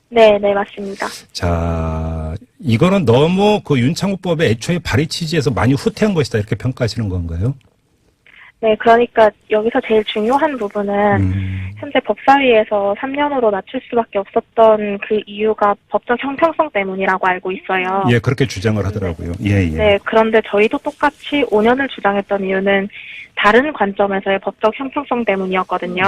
네, 맞습니다. 자, 이거는 너무 그 윤창호법의 애초에 발의 취지에서 많이 후퇴한 것이다. 이렇게 평가하시는 건가요? 네, 그러니까 여기서 제일 중요한 부분은 현재 법사위에서 3년으로 낮출 수밖에 없었던 그 이유가 법적 형평성 때문이라고 알고 있어요. 예, 그렇게 주장을 하더라고요. 예. 네, 그런데 저희도 똑같이 5년을 주장했던 이유는 다른 관점에서의 법적 형평성 때문이었거든요.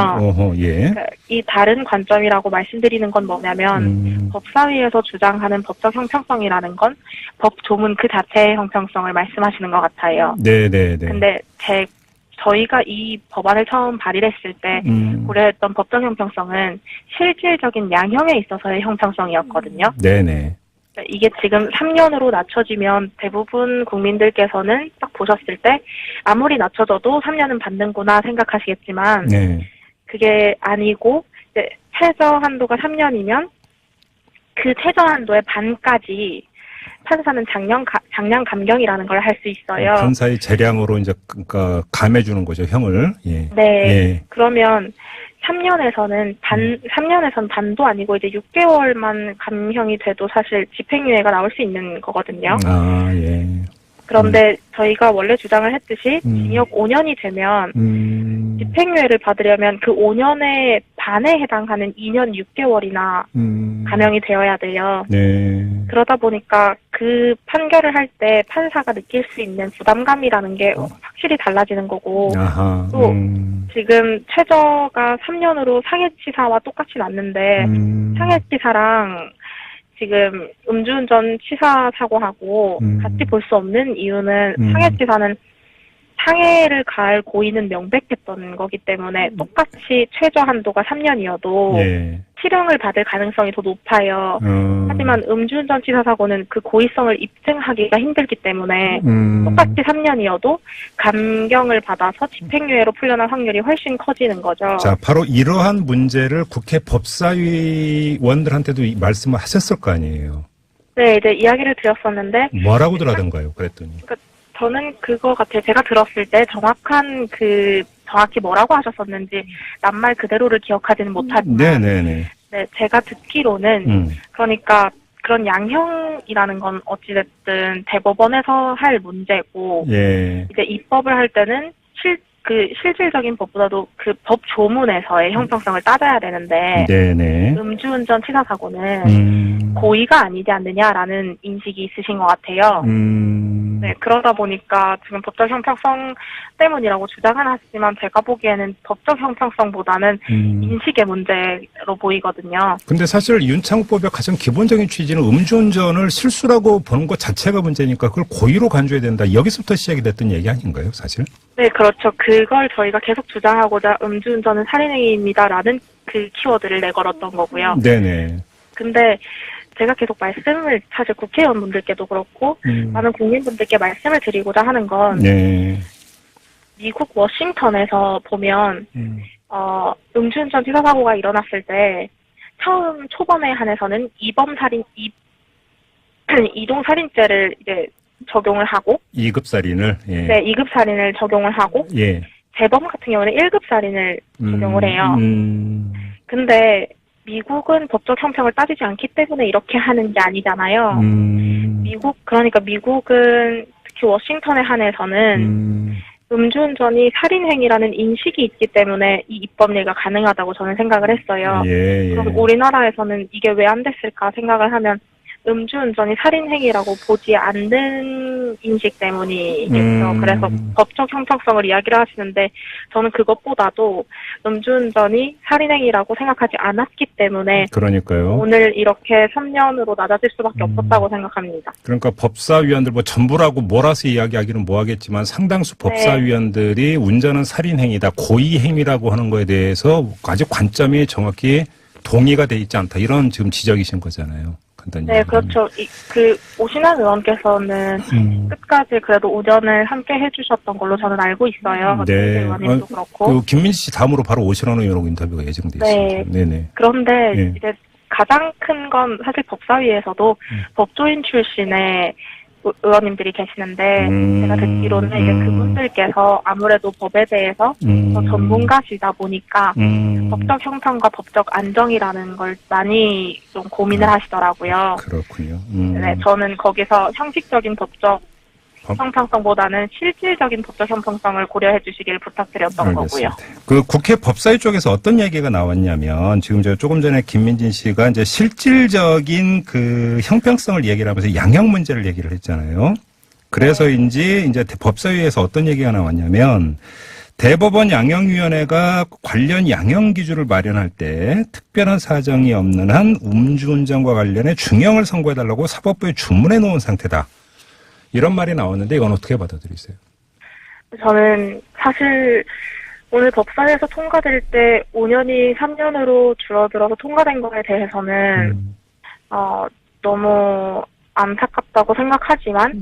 예. 그러니까 이 다른 관점이라고 말씀드리는 건 뭐냐면 법사위에서 주장하는 법적 형평성이라는 건 법 조문 그 자체의 형평성을 말씀하시는 것 같아요. 네. 근데 저희가 이 법안을 처음 발의를 했을 때 고려했던 법적 형평성은 실질적인 양형에 있어서의 형평성이었거든요. 네네. 이게 지금 3년으로 낮춰지면 대부분 국민들께서는 딱 보셨을 때 아무리 낮춰져도 3년은 받는구나 생각하시겠지만 네. 그게 아니고 이제 최저 한도가 3년이면 그 최저 한도의 반까지 판사는 장량 감경이라는 걸 할 수 있어요. 판사의 재량으로 이제 그러니까 감해주는 거죠, 형을. 예. 네. 예. 그러면 3년에서는 3년에선 반도 아니고 이제 6개월만 감형이 돼도 사실 집행유예가 나올 수 있는 거거든요. 아, 예. 그런데 저희가 원래 주장을 했듯이 징역 5년이 되면 집행유예를 받으려면 그 5년의 반에 해당하는 2년 6개월이나 감형이 되어야 돼요. 네. 그러다 보니까 그 판결을 할 때 판사가 느낄 수 있는 부담감이라는 게 확실히 달라지는 거고 아하. 또 지금 최저가 3년으로 상해치사와 똑같이 났는데 상해치사랑 지금 음주운전 치사 사고하고 같이 볼 수 없는 이유는 상해치사는 상해를 가할 고의는 명백했던 거기 때문에 똑같이 최저 한도가 3년이어도 예. 실형을 받을 가능성이 더 높아요. 하지만 음주운전 치사 사고는 그 고의성을 입증하기가 힘들기 때문에 똑같이 3년이어도 감경을 받아서 집행유예로 풀려날 확률이 훨씬 커지는 거죠. 자, 바로 이러한 문제를 국회 법사위원들한테도 말씀을 하셨을 거 아니에요. 네, 이제 이야기를 드렸었는데 뭐라고들 하던가요? 그랬더니. 저는 그거 같아요. 제가 들었을 때 정확한 그 정확히 뭐라고 하셨었는지 낱말 그대로를 기억하지는 못하지만 네네네. 네, 제가 듣기로는 그러니까 그런 양형이라는 건 어찌됐든 대법원에서 할 문제고 예. 이제 입법을 할 때는 실질적인 법보다도 그 법 조문에서의 형평성을 따져야 되는데 네네. 음주운전 치사 사고는 고의가 아니지 않느냐라는 인식이 있으신 것 같아요. 네, 그러다 보니까 지금 법적 형평성 때문이라고 주장은 하시지만 제가 보기에는 법적 형평성보다는 인식의 문제로 보이거든요. 근데 사실 윤창법의 가장 기본적인 취지는 음주운전을 실수라고 보는 것 자체가 문제니까 그걸 고의로 간주해야 된다. 여기서부터 시작이 됐던 얘기 아닌가요, 사실? 네, 그렇죠. 그걸 저희가 계속 주장하고자 음주운전은 살인행위입니다라는 그 키워드를 내걸었던 거고요. 네네. 근데 제가 계속 말씀을 사실 국회의원분들께도 그렇고 많은 국민분들께 말씀을 드리고자 하는 건 네. 미국 워싱턴에서 보면 음주운전 치사 사고가 일어났을 때 처음 초범에 한해서는 이동 살인죄를 이제 적용을 하고 2급 살인을 예. 네, 2급 살인을 적용을 하고 예. 재범 같은 경우는 1급 살인을 적용을 해요. 근데 미국은 법적 형평을 따지지 않기 때문에 이렇게 하는 게 아니잖아요. 그러니까 미국은 특히 워싱턴에 한해서는 음주운전이 살인행위라는 인식이 있기 때문에 이 입법례가 가능하다고 저는 생각을 했어요. 예, 예. 그럼 우리나라에서는 이게 왜 안 됐을까 생각을 하면 음주운전이 살인행위라고 보지 않는 인식 때문이겠죠. 그래서 법적 형평성을 이야기를 하시는데 저는 그것보다도 음주운전이 살인행위라고 생각하지 않았기 때문에 그러니까요. 오늘 이렇게 3년으로 낮아질 수밖에 없었다고 생각합니다. 그러니까 법사위원들 뭐 전부라고 몰아서 이야기하기는 뭐하겠지만 상당수 법사위원들이 운전은 살인행위다, 고의행위라고 하는 거에 대해서 아직 관점이 정확히 동의가 돼 있지 않다. 이런 지금 지적이신 거잖아요. 네, 그렇죠. 오신환 의원께서는 끝까지 그래도 우전을 함께 해주셨던 걸로 저는 알고 있어요. 네. 의원님도 그렇고. 김민지 씨 다음으로 바로 오신환 의원하고 인터뷰가 예정돼 있습니다. 네네. 그런데 네. 이제 가장 큰 건 사실 법사위에서도 법조인 출신의 의원님들이 계시는데 제가 듣기로는 이제 그분들께서 아무래도 법에 대해서 더 전문가시다 보니까 법적 형평과 법적 안정이라는 걸 많이 좀 고민을 하시더라고요. 그렇군요. 네, 저는 거기서 형식적인 법적 형평성보다는 실질적인 법적 형평성을 고려해 주시길 부탁드렸던 알겠습니다. 거고요. 그 국회 법사위 쪽에서 어떤 얘기가 나왔냐면 지금 조금 전에 김민진 씨가 이제 실질적인 그 형평성을 얘기를 하면서 양형 문제를 얘기를 했잖아요. 그래서인지 이제 법사위에서 어떤 얘기가 나왔냐면 대법원 양형위원회가 관련 양형 기준을 마련할 때 특별한 사정이 없는 한 음주운전과 관련해 중형을 선고해달라고 사법부에 주문해 놓은 상태다. 이런 말이 나왔는데 이건 어떻게 받아들이세요? 저는 사실 오늘 법사위에서 통과될 때 5년이 3년으로 줄어들어서 통과된 거에 대해서는 너무 안타깝다고 생각하지만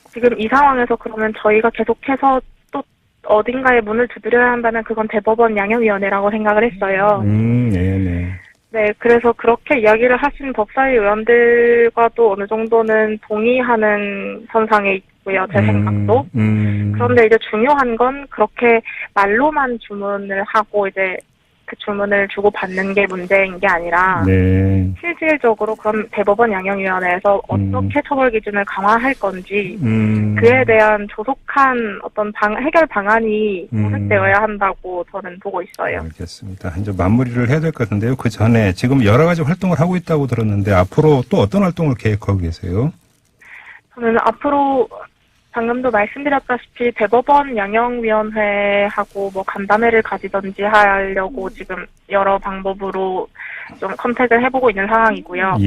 지금 이 상황에서 그러면 저희가 계속해서 또 어딘가에 문을 두드려야 한다면 그건 대법원 양형위원회라고 생각을 했어요. 네, 그래서 그렇게 이야기를 하신 법사위 의원들과도 어느 정도는 동의하는 선상에 있고요, 제 생각도. 그런데 이제 중요한 건 그렇게 말로만 주문을 하고 이제 그 주문을 주고받는 게 문제인 게 아니라 실질적으로 그럼 대법원 양형위원회에서 어떻게 처벌 기준을 강화할 건지 그에 대한 조속한 어떤 해결 방안이 모색되어야 한다고 저는 보고 있어요. 알겠습니다. 이제 마무리를 해야 될 것 같은데요. 그 전에 지금 여러 가지 활동을 하고 있다고 들었는데 앞으로 또 어떤 활동을 계획하고 계세요? 저는 앞으로 방금도 말씀드렸다시피 대법원 양형위원회하고 뭐 간담회를 가지던지 하려고 지금 여러 방법으로 좀 컨택을 해보고 있는 상황이고요.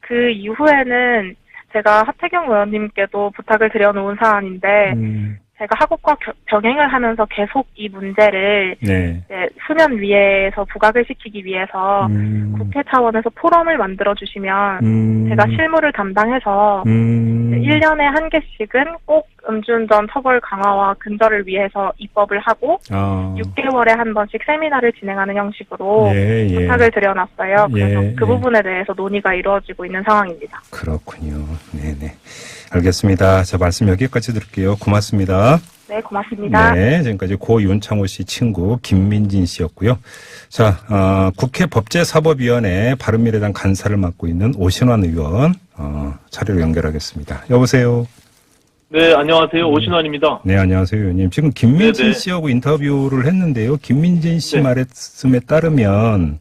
그 이후에는 제가 하태경 의원님께도 부탁을 드려놓은 사안인데 제가 학업과 병행을 하면서 계속 이 문제를 이제 수면 위에서 부각을 시키기 위해서 국회 차원에서 포럼을 만들어주시면 제가 실무를 담당해서 1년에 한 개씩은 꼭 음주운전 처벌 강화와 근절을 위해서 입법을 하고 6개월에 한 번씩 세미나를 진행하는 형식으로 부탁을 드려놨어요. 그래서 그 부분에 대해서 논의가 이루어지고 있는 상황입니다. 그렇군요. 네네. 알겠습니다. 저 말씀 여기까지 드릴게요. 고맙습니다. 네. 네, 고맙습니다. 네, 지금까지 고 윤창호 씨 친구 김민진 씨였고요. 자, 국회 법제사법위원회 바른미래당 간사를 맡고 있는 오신환 의원 자리로 연결하겠습니다. 여보세요. 네, 안녕하세요. 오신환입니다. 네, 안녕하세요, 의원님. 지금 김민진 네네. 씨하고 인터뷰를 했는데요. 김민진 씨 말씀에 따르면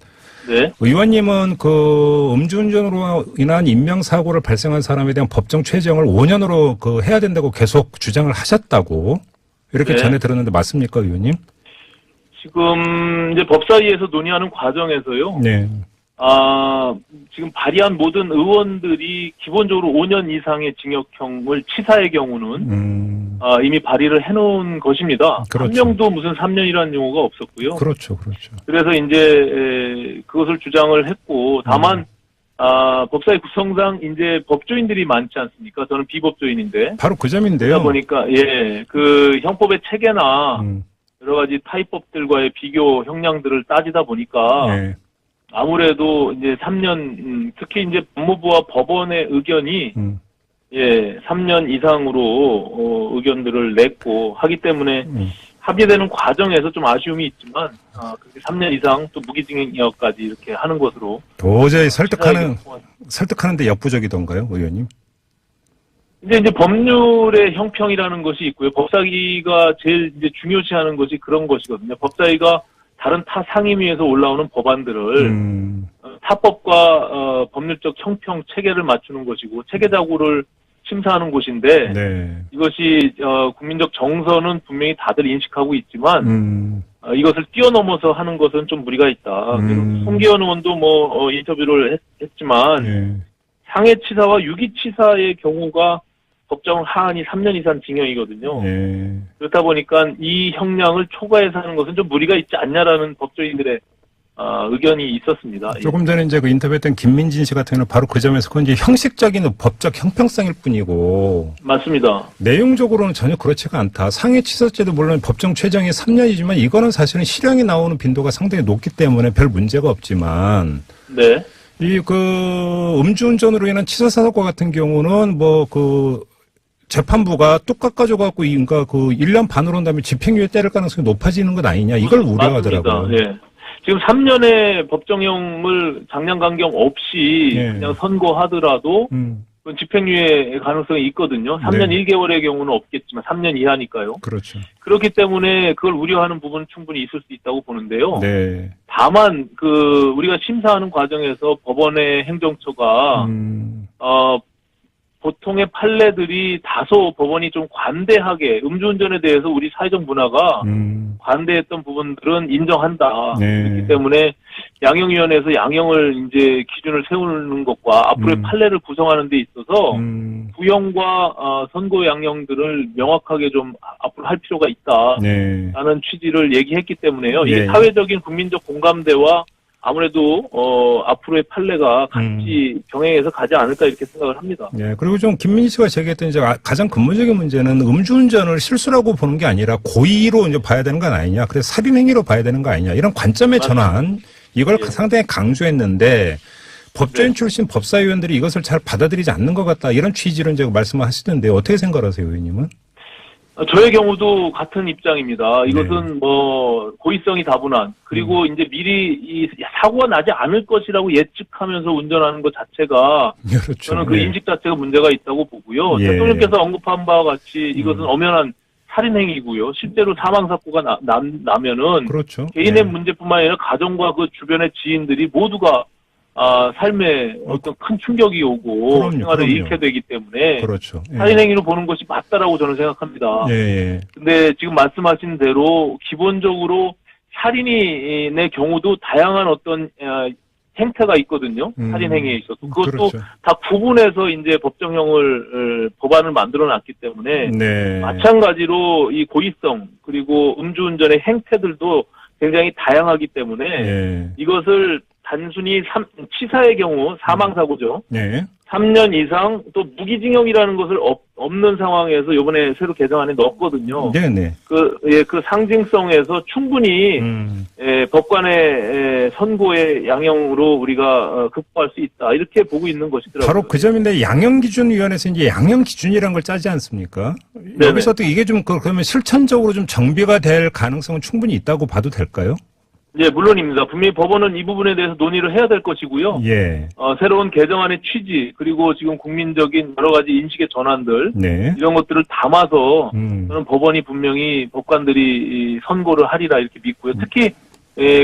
네. 의원님은 그 음주운전으로 인한 인명사고를 발생한 사람에 대한 법정 최정을 5년으로 해야 된다고 계속 주장을 하셨다고 이렇게 네. 전해 들었는데 맞습니까, 의원님? 지금 이제 법사위에서 논의하는 과정에서요. 네. 지금 발의한 모든 의원들이 기본적으로 5년 이상의 징역형을 치사의 경우는 이미 발의를 해놓은 것입니다. 그렇죠. 한 명도 무슨 3년이라는 용어가 없었고요. 그렇죠, 그렇죠. 그래서 이제 그것을 주장을 했고, 다만 법사위 구성상 이제 법조인들이 많지 않습니까? 저는 비법조인인데. 바로 그 점인데요. 그러다 보니까 그 형법의 체계나 여러 가지 타입법들과의 비교 형량들을 따지다 보니까. 네. 아무래도 이제 3년, 특히 이제 법무부와 법원의 의견이 3년 이상으로 의견들을 냈고 하기 때문에 합의되는 과정에서 좀 아쉬움이 있지만 그렇게 3년 이상 또 무기징역까지 이렇게 하는 것으로 도저히 설득하는데 역부족이던가요, 의원님? 이제 법률의 형평이라는 것이 있고요. 법사위가 제일 이제 중요시하는 것이 그런 것이거든요. 법사위가 다른 타 상임위에서 올라오는 법안들을 타법과 법률적 형평 체계를 맞추는 것이고 체계자구를 심사하는 곳인데 네. 이것이 국민적 정서는 분명히 다들 인식하고 있지만 이것을 뛰어넘어서 하는 것은 좀 무리가 있다. 송기현 의원도 인터뷰를 했지만 상해치사와 유기치사의 경우가 법정 하한이 3년 이상 징역이거든요. 네. 그렇다 보니까 이 형량을 초과해서 하는 것은 좀 무리가 있지 않냐라는 법조인들의 의견이 있었습니다. 조금 전에 이제 그 인터뷰했던 김민진 씨 같은 경우는 바로 그 점에서 그건 이제 형식적인 법적 형평성일 뿐이고. 맞습니다. 내용적으로는 전혀 그렇지가 않다. 상해치사죄도 물론 법정 최정이 3년이지만 이거는 사실은 실형이 나오는 빈도가 상당히 높기 때문에 별 문제가 없지만. 네. 음주운전으로 인한 치사사고 같은 경우는 재판부가 뚝 깎아줘갖고, 1년 반으로 한 다음에 집행유예 때릴 가능성이 높아지는 것 아니냐, 이걸 우려하더라고요. 네. 지금 3년의 법정형을 장량간경 없이 그냥 선고하더라도, 집행유예 가능성이 있거든요. 3년 1개월의 경우는 없겠지만, 3년 이하니까요. 그렇죠. 그렇기 때문에 그걸 우려하는 부분은 충분히 있을 수 있다고 보는데요. 네. 다만, 우리가 심사하는 과정에서 법원의 행정처가, 보통의 판례들이 다소 법원이 좀 관대하게 음주운전에 대해서 우리 사회적 문화가 관대했던 부분들은 인정한다. 네. 그렇기 때문에 양형위원회에서 양형을 이제 기준을 세우는 것과 앞으로의 판례를 구성하는 데 있어서 구형과 선고 양형들을 명확하게 좀 앞으로 할 필요가 있다라는 취지를 얘기했기 때문에요. 이게 사회적인 국민적 공감대와 아무래도 앞으로의 판례가 같이 병행해서 가지 않을까 이렇게 생각을 합니다. 네, 그리고 좀 김민희 씨가 제기했던 이제 가장 근본적인 문제는 음주운전을 실수라고 보는 게 아니라 고의로 이제 봐야 되는 건 아니냐, 그래서 살인행위로 봐야 되는 거 아니냐 이런 관점의 전환 이걸 상당히 강조했는데 법조인 출신 법사위원들이 이것을 잘 받아들이지 않는 것 같다 이런 취지로 이제 말씀을 하시던데 어떻게 생각하세요, 의원님은? 저의 경우도 같은 입장입니다. 이것은 고의성이 다분한 그리고 이제 미리 이 사고가 나지 않을 것이라고 예측하면서 운전하는 것 자체가 그렇죠. 저는 그 인식 자체가 문제가 있다고 보고요. 대통령께서 언급한 바와 같이 이것은 엄연한 살인행위고요. 실제로 사망 사고가 나면은 그렇죠. 개인의 문제뿐만 아니라 가정과 그 주변의 지인들이 모두가 삶에 어떤 큰 충격이 오고 생활을 잃게 되기 때문에 그렇죠. 살인행위로 보는 것이 맞다라고 저는 생각합니다. 근데 지금 말씀하신 대로 기본적으로 살인의 경우도 다양한 어떤 행태가 있거든요. 살인행위에 있어서. 그것도 다 구분해서 이제 법정형을 법안을 만들어 놨기 때문에 마찬가지로 이 고의성 그리고 음주운전의 행태들도 굉장히 다양하기 때문에 이것을 단순히 치사의 경우 사망사고죠. 3년 이상 또 무기징역이라는 것을 없는 상황에서 이번에 새로 개정안에 넣었거든요. 그 상징성에서 충분히 법관의 선고의 양형으로 우리가 극복할 수 있다. 이렇게 보고 있는 것이더라고요. 바로 그 점인데 양형기준위원회에서 이제 양형기준이라는 걸 짜지 않습니까? 네네. 여기서 또 이게 좀 그러면 실천적으로 좀 정비가 될 가능성은 충분히 있다고 봐도 될까요? 예, 물론입니다. 분명히 법원은 이 부분에 대해서 논의를 해야 될 것이고요. 예. 새로운 개정안의 취지, 그리고 지금 국민적인 여러 가지 인식의 전환들, 네. 이런 것들을 담아서 저는 법원이 분명히 법관들이 선고를 하리라 이렇게 믿고요. 특히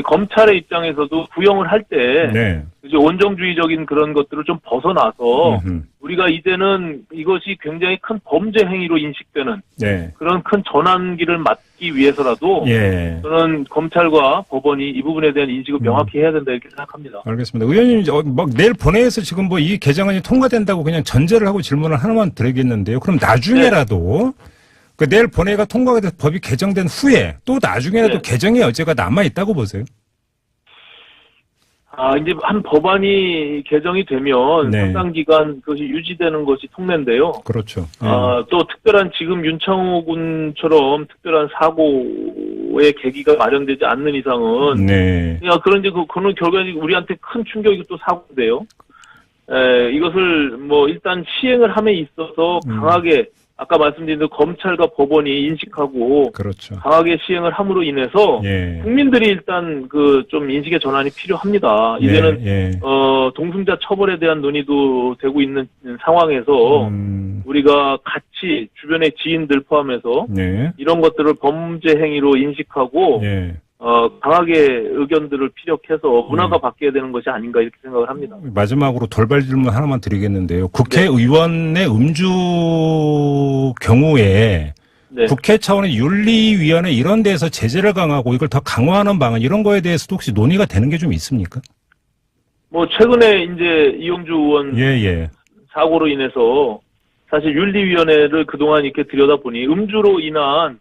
검찰의 입장에서도 구형을 할 때 네. 이제 원정주의적인 그런 것들을 좀 벗어나서 우리가 이제는 이것이 굉장히 큰 범죄 행위로 인식되는 네. 그런 큰 전환기를 맞기 위해서라도 예. 저는 검찰과 법원이 이 부분에 대한 인식을 명확히 해야 된다 이렇게 생각합니다. 알겠습니다. 의원님, 막 내일 본회의에서 지금 뭐 이 개정안이 통과된다고 그냥 전제를 하고 질문을 하나만 드리겠는데요. 그럼 나중에라도 그 내일 본회의가 통과가 돼서 법이 개정된 후에 또 나중에라도 네. 개정의 여지가 남아 있다고 보세요? 이제 한 법안이 개정이 되면 네. 상당 기간 그것이 유지되는 것이 통례인데요. 그렇죠. 또 특별한 지금 윤창호 군처럼 특별한 사고의 계기가 마련되지 않는 이상은 네. 그런 그는 결국에 우리한테 큰 충격이 또 사고인데요. 이것을 뭐 일단 시행을 함에 있어서 강하게 아까 말씀드린 대로 검찰과 법원이 인식하고 그렇죠. 강하게 시행을 함으로 인해서 예. 국민들이 일단 그 좀 인식의 전환이 필요합니다. 이제는 예. 동승자 처벌에 대한 논의도 되고 있는 상황에서 우리가 같이 주변의 지인들 포함해서 네. 이런 것들을 범죄 행위로 인식하고 예. 강하게 의견들을 피력해서 문화가 바뀌어야 되는 것이 아닌가 이렇게 생각을 합니다. 마지막으로 돌발 질문 하나만 드리겠는데요. 국회의원의 음주 경우에 네. 국회 차원의 윤리위원회 이런 데에서 제재를 강화하고 이걸 더 강화하는 방안 이런 거에 대해서도 혹시 논의가 되는 게 좀 있습니까? 뭐 최근에 이제 이용주 의원 예. 사고로 인해서 사실 윤리위원회를 그동안 이렇게 들여다보니 음주로 인한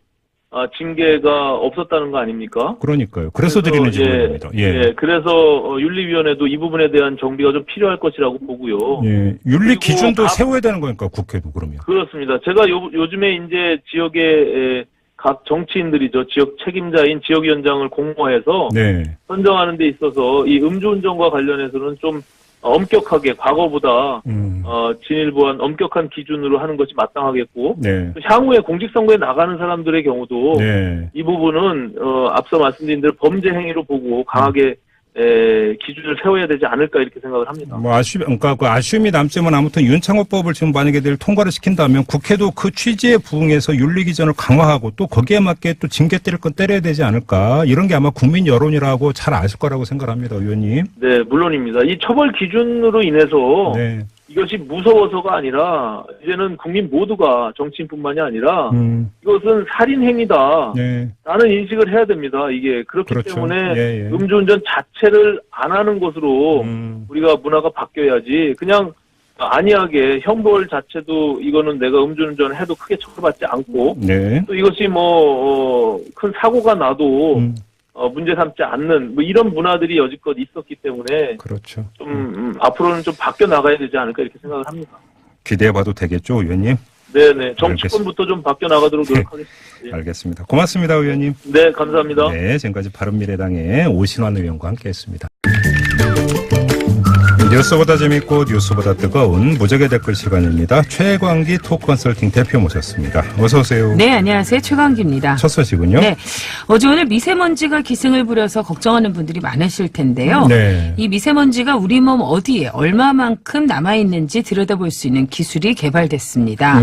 징계가 없었다는 거 아닙니까? 그러니까요. 그래서 드리는 질문입니다. 예. 그래서 윤리위원회도 이 부분에 대한 정비가 좀 필요할 것이라고 보고요. 예. 윤리 기준도 세워야 되는 거니까 국회도 그러면. 그렇습니다. 제가 요즘에 이제 지역의 각 정치인들이죠. 지역 책임자인 지역위원장을 공모해서 네. 선정하는 데 있어서 이 음주운전과 관련해서는 좀 엄격하게 과거보다 진일보한 엄격한 기준으로 하는 것이 마땅하겠고 네. 향후에 공직선거에 나가는 사람들의 경우도 네. 이 부분은 앞서 말씀드린 대로 범죄 행위로 보고 강하게 기준을 세워야 되지 않을까 이렇게 생각을 합니다. 뭐 그러니까 그 아쉬움이 남지만 아무튼 윤창호법을 지금 만약에 내일 통과를 시킨다면 국회도 그 취지에 부응해서 윤리 기준을 강화하고 또 거기에 맞게 또 징계 때릴 건 때려야 되지 않을까 이런 게 아마 국민 여론이라고 잘 아실 거라고 생각합니다, 의원님. 네, 물론입니다. 이 처벌 기준으로 인해서 네. 이것이 무서워서가 아니라 이제는 국민 모두가 정치인뿐만이 아니라 이것은 살인 행위다. 네. 라는 인식을 해야 됩니다. 이게 그렇기 그렇죠. 때문에 예. 음주운전 자체를 안 하는 것으로 우리가 문화가 바뀌어야지 그냥 안이하게 형벌 자체도 이거는 내가 음주운전을 해도 크게 처벌받지 않고 네. 또 이것이 큰 사고가 나도 문제 삼지 않는 뭐 이런 문화들이 여지껏 있었기 때문에 그렇죠. 좀 앞으로는 좀 바뀌어 나가야 되지 않을까 이렇게 생각을 합니다. 기대해봐도 되겠죠, 의원님? 네네. 정치권부터 좀 바뀌어 나가도록 노력하겠습니다. 예. 알겠습니다. 고맙습니다, 의원님. 네, 감사합니다. 네, 지금까지 바른미래당의 오신환 의원과 함께했습니다. 뉴스보다 재밌고 뉴스보다 뜨거운 무적의 댓글 시간입니다. 최광기 톡컨설팅 대표 모셨습니다. 어서 오세요. 네, 안녕하세요. 최광기입니다. 첫 소식은요? 네, 어제 오늘 미세먼지가 기승을 부려서 걱정하는 분들이 많으실 텐데요. 네. 이 미세먼지가 우리 몸 어디에 얼마만큼 남아있는지 들여다볼 수 있는 기술이 개발됐습니다.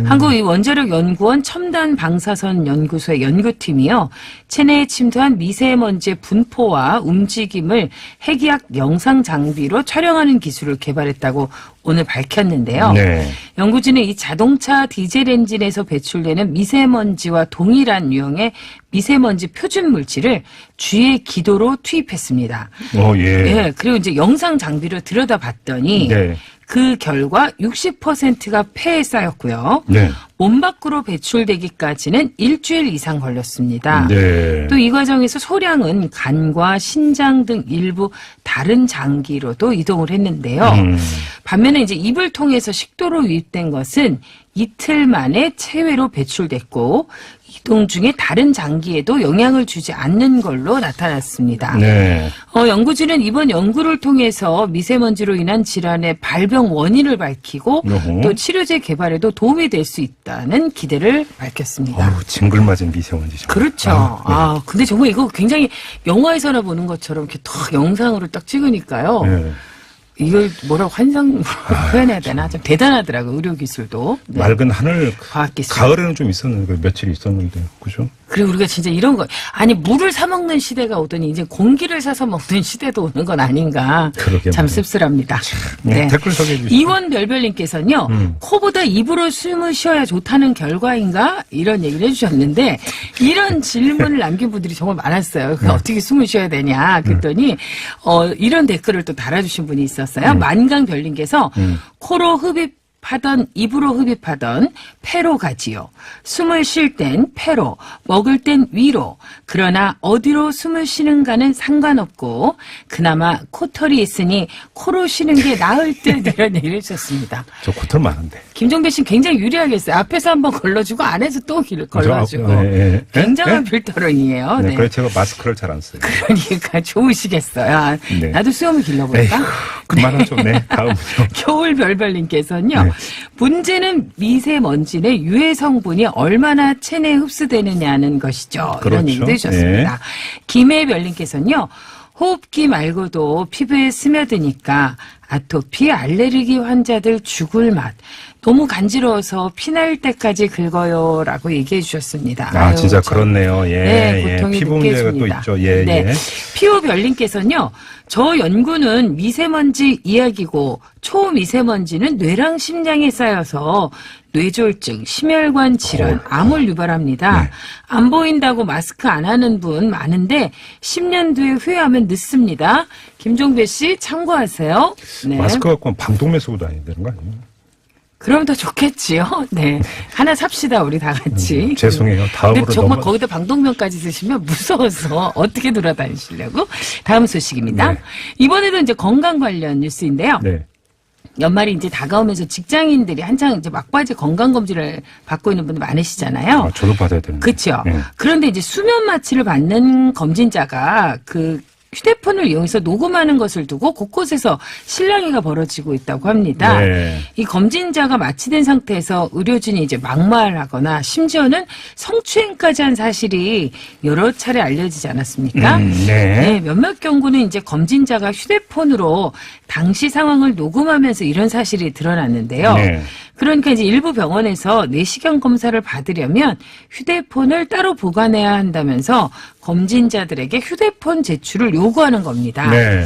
한국원자력연구원 첨단방사선 연구소의 연구팀이요. 체내에 침투한 미세먼지의 분포와 움직임을 핵이학 영상 장비로 촬영하는 기술을 개발했다고 오늘 밝혔는데요. 네. 연구진은 이 자동차 디젤 엔진에서 배출되는 미세먼지와 동일한 유형의 미세먼지 표준 물질을 쥐의 기도로 투입했습니다. 예. 네, 그리고 이제 영상 장비를 들여다봤더니 네. 그 결과 60%가 폐에 쌓였고요. 네. 몸 밖으로 배출되기까지는 일주일 이상 걸렸습니다. 네. 또 이 과정에서 소량은 간과 신장 등 일부 다른 장기로도 이동을 했는데요. 반면에 이제 입을 통해서 식도로 유입된 것은 이틀 만에 체외로 배출됐고 이동 중에 다른 장기에도 영향을 주지 않는 걸로 나타났습니다. 네. 연구진은 이번 연구를 통해서 미세먼지로 인한 질환의 발병 원인을 밝히고 또 치료제 개발에도 도움이 될 수 있다는 기대를 밝혔습니다. 징글맞은 미세먼지죠. 그렇죠. 네. 근데 정말 이거 굉장히 영화에서나 보는 것처럼 이렇게 딱 영상으로 딱 찍으니까요. 네. 이걸 뭐라고 표현해야 되나? 좀 대단하더라고요, 의료기술도. 네. 맑은 하늘, 과학기술. 가을에는 좀 있었는데, 며칠 있었는데, 그죠? 그리고 우리가 진짜 이런 거, 아니, 물을 사먹는 시대가 오더니 이제 공기를 사서 먹는 시대도 오는 건 아닌가. 그러게 참 말이에요. 씁쓸합니다. 네. 댓글 소개해 주시죠. 이원별별님께서는요, 코보다 입으로 숨을 쉬어야 좋다는 결과인가? 이런 얘기를 해주셨는데, 이런 질문을 남긴 분들이 정말 많았어요. 어떻게 숨을 쉬어야 되냐? 그랬더니, 이런 댓글을 또 달아주신 분이 있었어요. 만강별님께서 코로 흡입하던 입으로 흡입하던 폐로 가지요. 숨을 쉴 땐 폐로, 먹을 땐 위로. 그러나 어디로 숨을 쉬는가는 상관없고 그나마 코털이 있으니 코로 쉬는 게 나을 듯 이런 얘기를 해주셨습니다. 저 코털 많은데. 김종배 씨는 굉장히 유리하겠어요. 앞에서 한번 걸러주고 안에서 또 걸러주고. 네. 굉장한 필터링이에요. 네. 네. 그래서 제가 마스크를 잘 안 써요. 그러니까 좋으시겠어요. 네. 나도 수염을 길러볼까? 그만하죠. 네. 다음은요. 겨울별별님께서는요. 네. 문제는 미세먼지의 유해 성분이 얼마나 체내에 흡수되느냐는 것이죠. 그렇죠. 이런 얘기도 해주셨습니다. 네. 김해별님께서는요. 호흡기 말고도 피부에 스며드니까 아토피, 알레르기 환자들 죽을 맛. 너무 간지러워서 피날 때까지 긁어요라고 얘기해 주셨습니다. 아유, 진짜 그렇네요. 예, 네, 고통이 피부 문제가 또 느껴집니다. 있죠. 예, 네. 예. 피오별님께서는요. 저 연구는 미세먼지 이야기고 초미세먼지는 뇌랑 심장에 쌓여서 뇌졸중, 심혈관 질환, 암을 유발합니다. 네. 안 보인다고 마스크 안 하는 분 많은데 10년 뒤에 후회하면 늦습니다. 김종배 씨 참고하세요. 네. 마스크 갖고 방독면 쓰고 다니는 거 아니에요? 그럼 더 좋겠지요. 네. 하나 삽시다, 우리 다 같이. 죄송해요. 다음으로 근데 정말 넘어... 거기다 방독면까지 쓰시면 무서워서 어떻게 돌아다니시려고? 다음 소식입니다. 네. 이번에도 이제 건강 관련 뉴스인데요. 네. 연말이 이제 다가오면서 직장인들이 한창 이제 막바지 건강검진을 받고 있는 분들 많으시잖아요. 저도 받아야 되는데. 그렇죠. 네. 그런데 이제 수면 마취를 받는 검진자가 그 휴대폰을 이용해서 녹음하는 것을 두고 곳곳에서 실랑이가 벌어지고 있다고 합니다. 네. 이 검진자가 마취된 상태에서 의료진이 이제 막말하거나 심지어는 성추행까지 한 사실이 여러 차례 알려지지 않았습니까? 네, 몇몇 경우는 이제 검진자가 휴대폰으로 당시 상황을 녹음하면서 이런 사실이 드러났는데요. 네. 그러니까 이제 일부 병원에서 내시경 검사를 받으려면 휴대폰을 따로 보관해야 한다면서 검진자들에게 휴대폰 제출을 요구하는 겁니다. 네.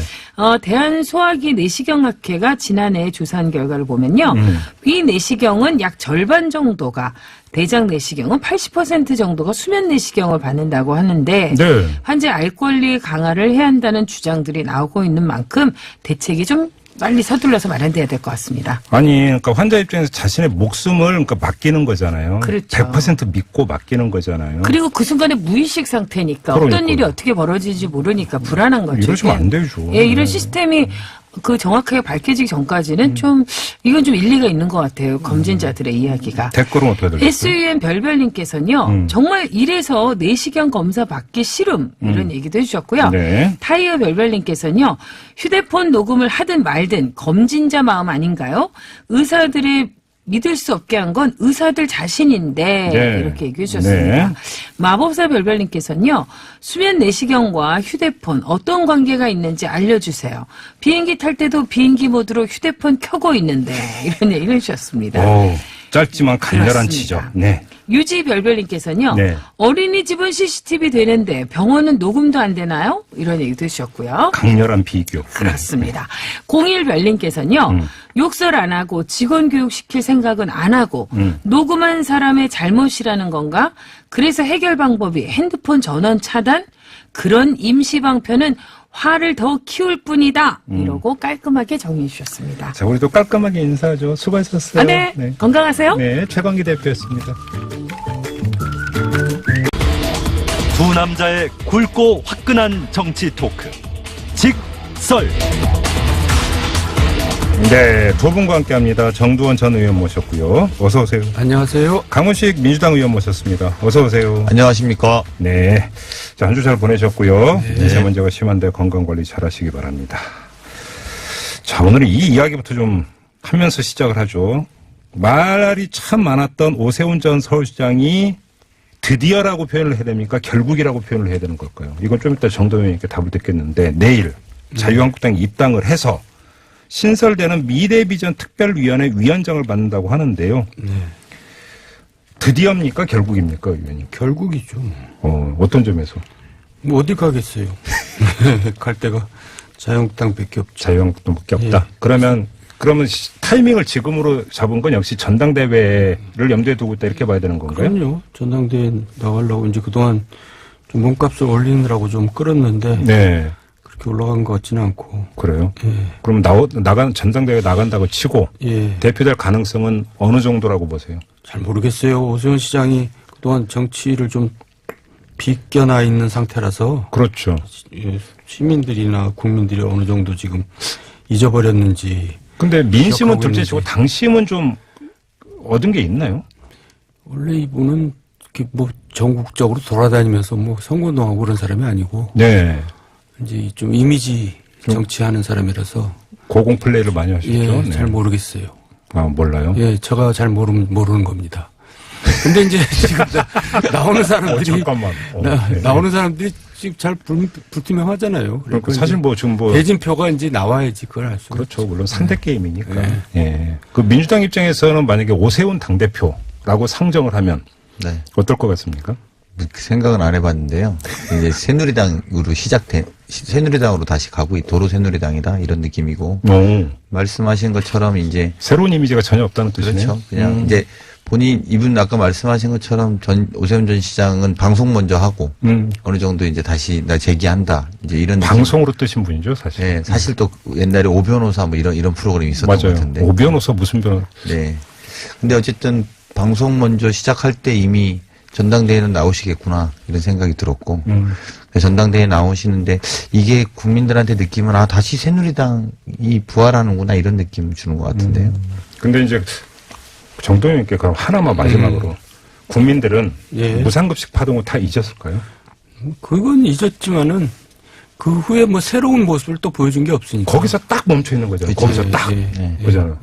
대한소화기 내시경학회가 지난해 조사한 결과를 보면요. 위 내시경은 약 절반 정도가 대장 내시경은 80% 정도가 수면 내시경을 받는다고 하는데 네. 환자 알 권리 강화를 해야 한다는 주장들이 나오고 있는 만큼 대책이 좀 빨리 서둘러서 마련돼야 될 것 같습니다. 아니, 그러니까 환자 입장에서 자신의 목숨을 그러니까 맡기는 거잖아요. 그렇죠. 100% 믿고 맡기는 거잖아요. 그리고 그 순간에 무의식 상태니까 어떤 그러니까요. 일이 어떻게 벌어질지 모르니까 불안한 거죠. 이러시면 안 되죠. 예, 이런 시스템이 그 정확하게 밝혀지기 전까지는 좀 이건 좀 일리가 있는 것 같아요. 검진자들의 이야기가. 댓글은 어떻게 들렸어요? SUM 별별님께서는요. 정말 이래서 내시경 검사 받기 싫음 이런 얘기도 해주셨고요. 네. 타이어 별별님께서는요. 휴대폰 녹음을 하든 말든 검진자 마음 아닌가요? 의사들의 믿을 수 없게 한 건 의사들 자신인데 네. 이렇게 얘기해 주셨습니다. 네. 마법사 별별님께서는요. 수면 내시경과 휴대폰 어떤 관계가 있는지 알려주세요. 비행기 탈 때도 비행기 모드로 휴대폰 켜고 있는데 이런 얘기를 해주셨습니다. 오, 짧지만 강렬한 그렇습니다. 지적. 네. 유지별별님께서는요. 네. 어린이집은 CCTV 되는데 병원은 녹음도 안 되나요? 이런 얘기도 해주셨고요. 강렬한 비교. 그렇습니다. 01별님께서는요. 욕설 안 하고 직원 교육 시킬 생각은 안 하고 녹음한 사람의 잘못이라는 건가? 그래서 해결 방법이 핸드폰 전원 차단? 그런 임시 방편은 화를 더 키울 뿐이다. 이러고 깔끔하게 정리해 주셨습니다. 자, 우리도 깔끔하게 인사하죠. 수고하셨어요. 네. 건강하세요. 네, 최광기 대표였습니다. 두 남자의 굵고 화끈한 정치 토크. 직설. 네, 두 분과 함께합니다. 정두원 전 의원 모셨고요. 어서 오세요. 안녕하세요. 강훈식 민주당 의원 모셨습니다. 어서 오세요. 안녕하십니까. 네, 자, 한 주 잘 보내셨고요. 네. 미세먼지가 심한데 건강관리 잘하시기 바랍니다. 자, 오늘은 이 이야기부터 좀 하면서 시작을 하죠. 말이 참 많았던 오세훈 전 서울시장이 드디어라고 표현을 해야 됩니까? 결국이라고 표현을 해야 되는 걸까요? 이건 좀 이따 정도원 의원님께 답을 듣겠는데 내일 자유한국당이 입당을 해서 신설되는 미래비전 특별위원회 위원장을 맡는다고 하는데요. 네. 드디어입니까? 결국입니까? 의원님? 결국이죠. 어떤 점에서? 뭐 어디 가겠어요. 갈 데가 자유한국당밖에 없죠. 자유한국당밖에 없다. 예. 그러면 타이밍을 지금으로 잡은 건 역시 전당대회를 염두에 두고 있다 이렇게 봐야 되는 건가요? 그럼요. 전당대회 나가려고 이제 그동안 좀 몸값을 올리느라고 좀 끌었는데 네. 그렇게 올라간 것 같지는 않고. 그래요? 예. 그럼 전당대회 나간다고 치고 예. 대표될 가능성은 어느 정도라고 보세요? 잘 모르겠어요. 오세훈 시장이 그동안 정치를 좀 비껴나 있는 상태라서. 그렇죠. 예, 시민들이나 국민들이 어느 정도 지금 잊어버렸는지. 근데 민심은 둘째치고 당심은 좀 얻은 게 있나요? 원래 이분은 이렇게 뭐 전국적으로 돌아다니면서 뭐 선거운동하고 그런 사람이 아니고. 네. 이제 좀 이미지 정치하는 사람이라서. 고공 플레이를 많이 하시죠? 예, 네. 잘 모르겠어요. 아, 몰라요? 예, 제가 잘 모르는 겁니다. 근데 이제 지금 나오는 사람들이. 잠깐만. 나오는 사람들이 지금 잘 불투명하잖아요. 그러니까 사실 뭐 지금 대진표가 이제 나와야지 그걸 알 수. 그렇죠. 물론 상대 게임이니까. 네. 예. 그 민주당 입장에서는 만약에 오세훈 당대표라고 상정을 하면 네. 어떨 것 같습니까? 그 생각은 안 해봤는데요. 이제 새누리당으로 다시 가고 도로 새누리당이다 이런 느낌이고. 말씀하신 것처럼 이제 새로운 이미지가 전혀 없다는 뜻이네요. 그렇죠. 그냥 이제 이분 아까 말씀하신 것처럼 오세훈 전 시장은 방송 먼저 하고 어느 정도 이제 다시 나 재기한다 이제 이런 방송으로 뜨신 분이죠, 사실. 네, 사실 또 옛날에 오변호사 뭐 이런 프로그램이 있었던 것 같은데. 오변호사 무슨 변호? 네. 근데 어쨌든 방송 먼저 시작할 때 이미 전당대회는 나오시겠구나 이런 생각이 들었고 전당대회 나오시는데 이게 국민들한테 느낌은 다시 새누리당이 부활하는구나 이런 느낌 주는 것 같은데요. 근데 이제 정동영님께 그럼 하나만 마지막으로 국민들은 예. 무상급식 파동을 다 잊었을까요? 그건 잊었지만은 그 후에 뭐 새로운 모습을 또 보여준 게 없으니까. 거기서 딱 멈춰 있는 거잖아요. 거기서 딱 보잖아요.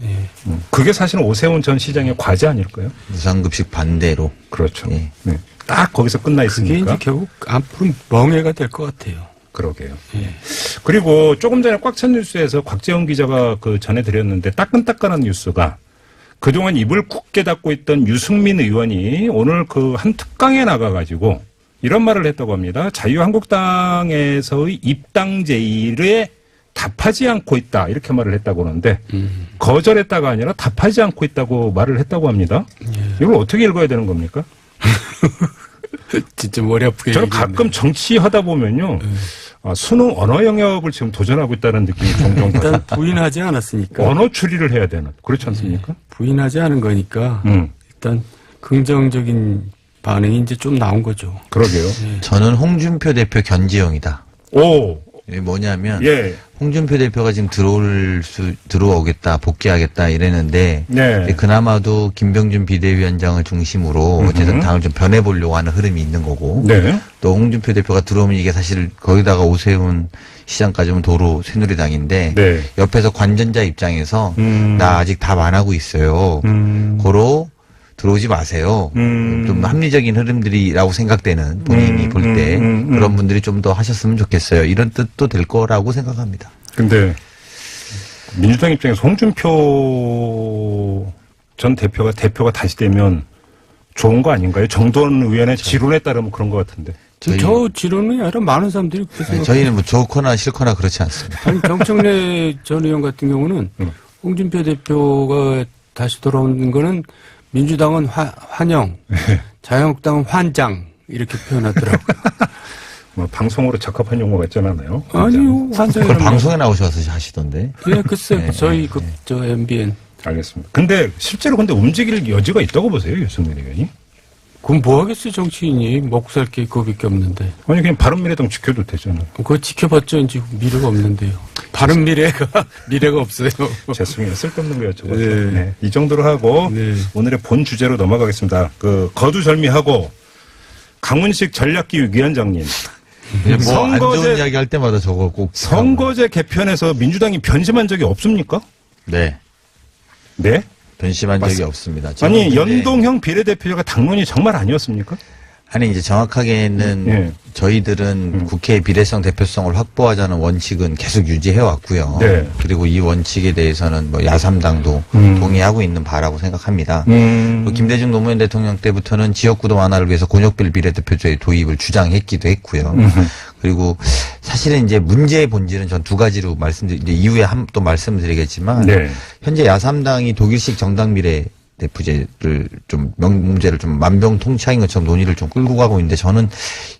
그게 사실 오세훈 전 시장의 과제 아닐까요? 무상급식 반대로. 그렇죠. 네. 딱 거기서 끝나 있으니까. 그게 이제 결국 앞으로 멍해가 될 것 같아요. 그러게요. 그리고 조금 전에 꽉찬 뉴스에서 곽재원 기자가 전해드렸는데 따끈따끈한 뉴스가 그동안 입을 굳게 닫고 있던 유승민 의원이 오늘 한 특강에 나가가지고 이런 말을 했다고 합니다. 자유한국당에서의 입당 제의에 답하지 않고 있다. 이렇게 말을 했다고 하는데 거절했다가 아니라 답하지 않고 있다고 말을 했다고 합니다. 이걸 어떻게 읽어야 되는 겁니까? 진짜 머리 아프게. 저는 가끔 정치하다 보면요. 수능 언어 영역을 지금 도전하고 있다는 느낌이 종종 일단 받아요. 부인하지 않았으니까. 언어 추리를 해야 되는. 그렇지 않습니까? 부인하지 않은 거니까 일단 긍정적인 반응이 이제 좀 나온 거죠. 그러게요. 저는 홍준표 대표 견제형이다. 오. 뭐냐면 홍준표 대표가 지금 들어오겠다, 복귀하겠다 이랬는데 그나마도 김병준 비대위원장을 중심으로 어쨌든 당을 좀 변해보려고 하는 흐름이 있는 거고 또 홍준표 대표가 들어오면 이게 사실 거기다가 오세훈 시장까지는 도로 새누리당인데 옆에서 관전자 입장에서 나 아직 답 안 하고 있어요. 고로 들어오지 마세요. 좀 합리적인 흐름들이라고 생각되는 본인이 볼 때 그런 분들이 좀 더 하셨으면 좋겠어요. 이런 뜻도 될 거라고 생각합니다. 근데 민주당 입장에서 홍준표 전 대표가 다시 되면 좋은 거 아닌가요? 정도원 의원의 지론에 따르면 그런 것 같은데. 저 지론이 아니라 많은 사람들이 그렇게 생각해요. 저희는 뭐 좋거나 싫거나 그렇지 않습니다. 아니, 경청래 전 의원 같은 경우는 홍준표 대표가 다시 돌아오는 거는 민주당은 환영, 자유한국당은 환장 이렇게 표현하더라고요. 뭐 방송으로 적합한 용어가 있잖아요. 아니요, 환장이. 방송에 나오셔서 하시던데. 예, 글쎄, 저희 MBN. 알겠습니다. 근데 실제로 움직일 여지가 있다고 보세요, 유승민 의원이? 그럼 뭐 하겠어요, 정치인이. 먹고 살 게 그거밖에 없는데. 아니, 그냥 바른미래당 지켜도 되잖아요. 그거 지켜봤자 이제 미래가 없는데요. 바른미래가, 미래가 없어요. 죄송해요. 쓸데없는 거 여쭤봤죠. 네. 네. 이 정도로 하고, 네. 오늘의 본 주제로 넘어가겠습니다. 거두절미하고, 강훈식 전략기획 위원장님. 뭐 안 좋은 이야기 할 때마다 저거 꼭. 선거제 개편에서 민주당이 변심한 적이 없습니까? 네. 네? 변심한 적이 없습니다. 아니, 연동형 비례대표가 당론이 정말 아니었습니까? 아니, 이제 정확하게는 저희들은 국회의 비례성 대표성을 확보하자는 원칙은 계속 유지해 왔고요. 네. 그리고 이 원칙에 대해서는 뭐 야3당도 동의하고 있는 바라고 생각합니다. 김대중 노무현 대통령 때부터는 지역구도 완화를 위해서 곤욕별 비례대표제의 도입을 주장했기도 했고요. 그리고 사실은 이제 문제의 본질은 전 두 가지로 이제 이후에 또 말씀드리겠지만 네. 현재 야3당이 독일식 정당 비례 대표제를 좀 문제를 좀 만병통치약인 것처럼 논의를 좀 끌고 가고 있는데 저는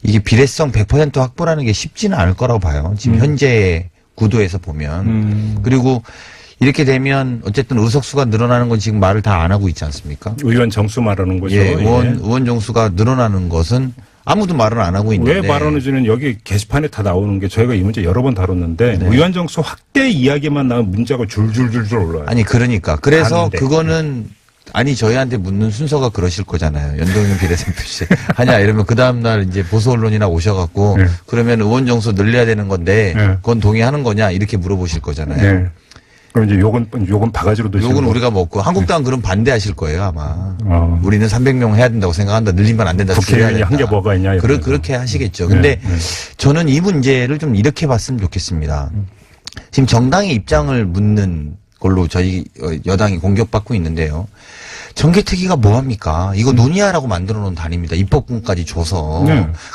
이게 비례성 100% 확보라는 게 쉽지는 않을 거라고 봐요. 지금 현재 구도에서 보면. 그리고 이렇게 되면 어쨌든 의석수가 늘어나는 건 지금 말을 다 안 하고 있지 않습니까? 의원 정수 말하는 거죠. 예, 의원 정수가 늘어나는 것은 아무도 말을 안 하고 있는데. 왜 말하는지는 여기 게시판에 다 나오는 게 저희가 이 문제 여러 번 다뤘는데 네. 의원 정수 확대 이야기만 나오면 문자가 줄줄줄줄 올라요. 아니 그러니까. 그래서 아는데. 그거는 아니 저희한테 묻는 순서가 그러실 거잖아요. 연동형 비례대표제 하냐 이러면 그 다음날 이제 보수 언론이나 오셔갖고 네. 그러면 의원 정수 늘려야 되는 건데 네. 그건 동의하는 거냐 이렇게 물어보실 거잖아요. 네. 그럼 이제 욕은 바가지로 드시고. 욕은 우리가 먹고 한국당은 그럼 반대하실 거예요 아마. 우리는 300명 해야 된다고 생각한다. 늘리면 안 된다. 국회의원이 한 게 뭐가 있냐. 그렇게 하시겠죠. 근데 저는 이 문제를 좀 이렇게 봤으면 좋겠습니다. 지금 정당의 입장을 묻는 걸로 저희 여당이 공격받고 있는데요. 정개특위가 뭐합니까? 이거 논의하라고 만들어 놓은 단위입니다. 입법권까지 줘서.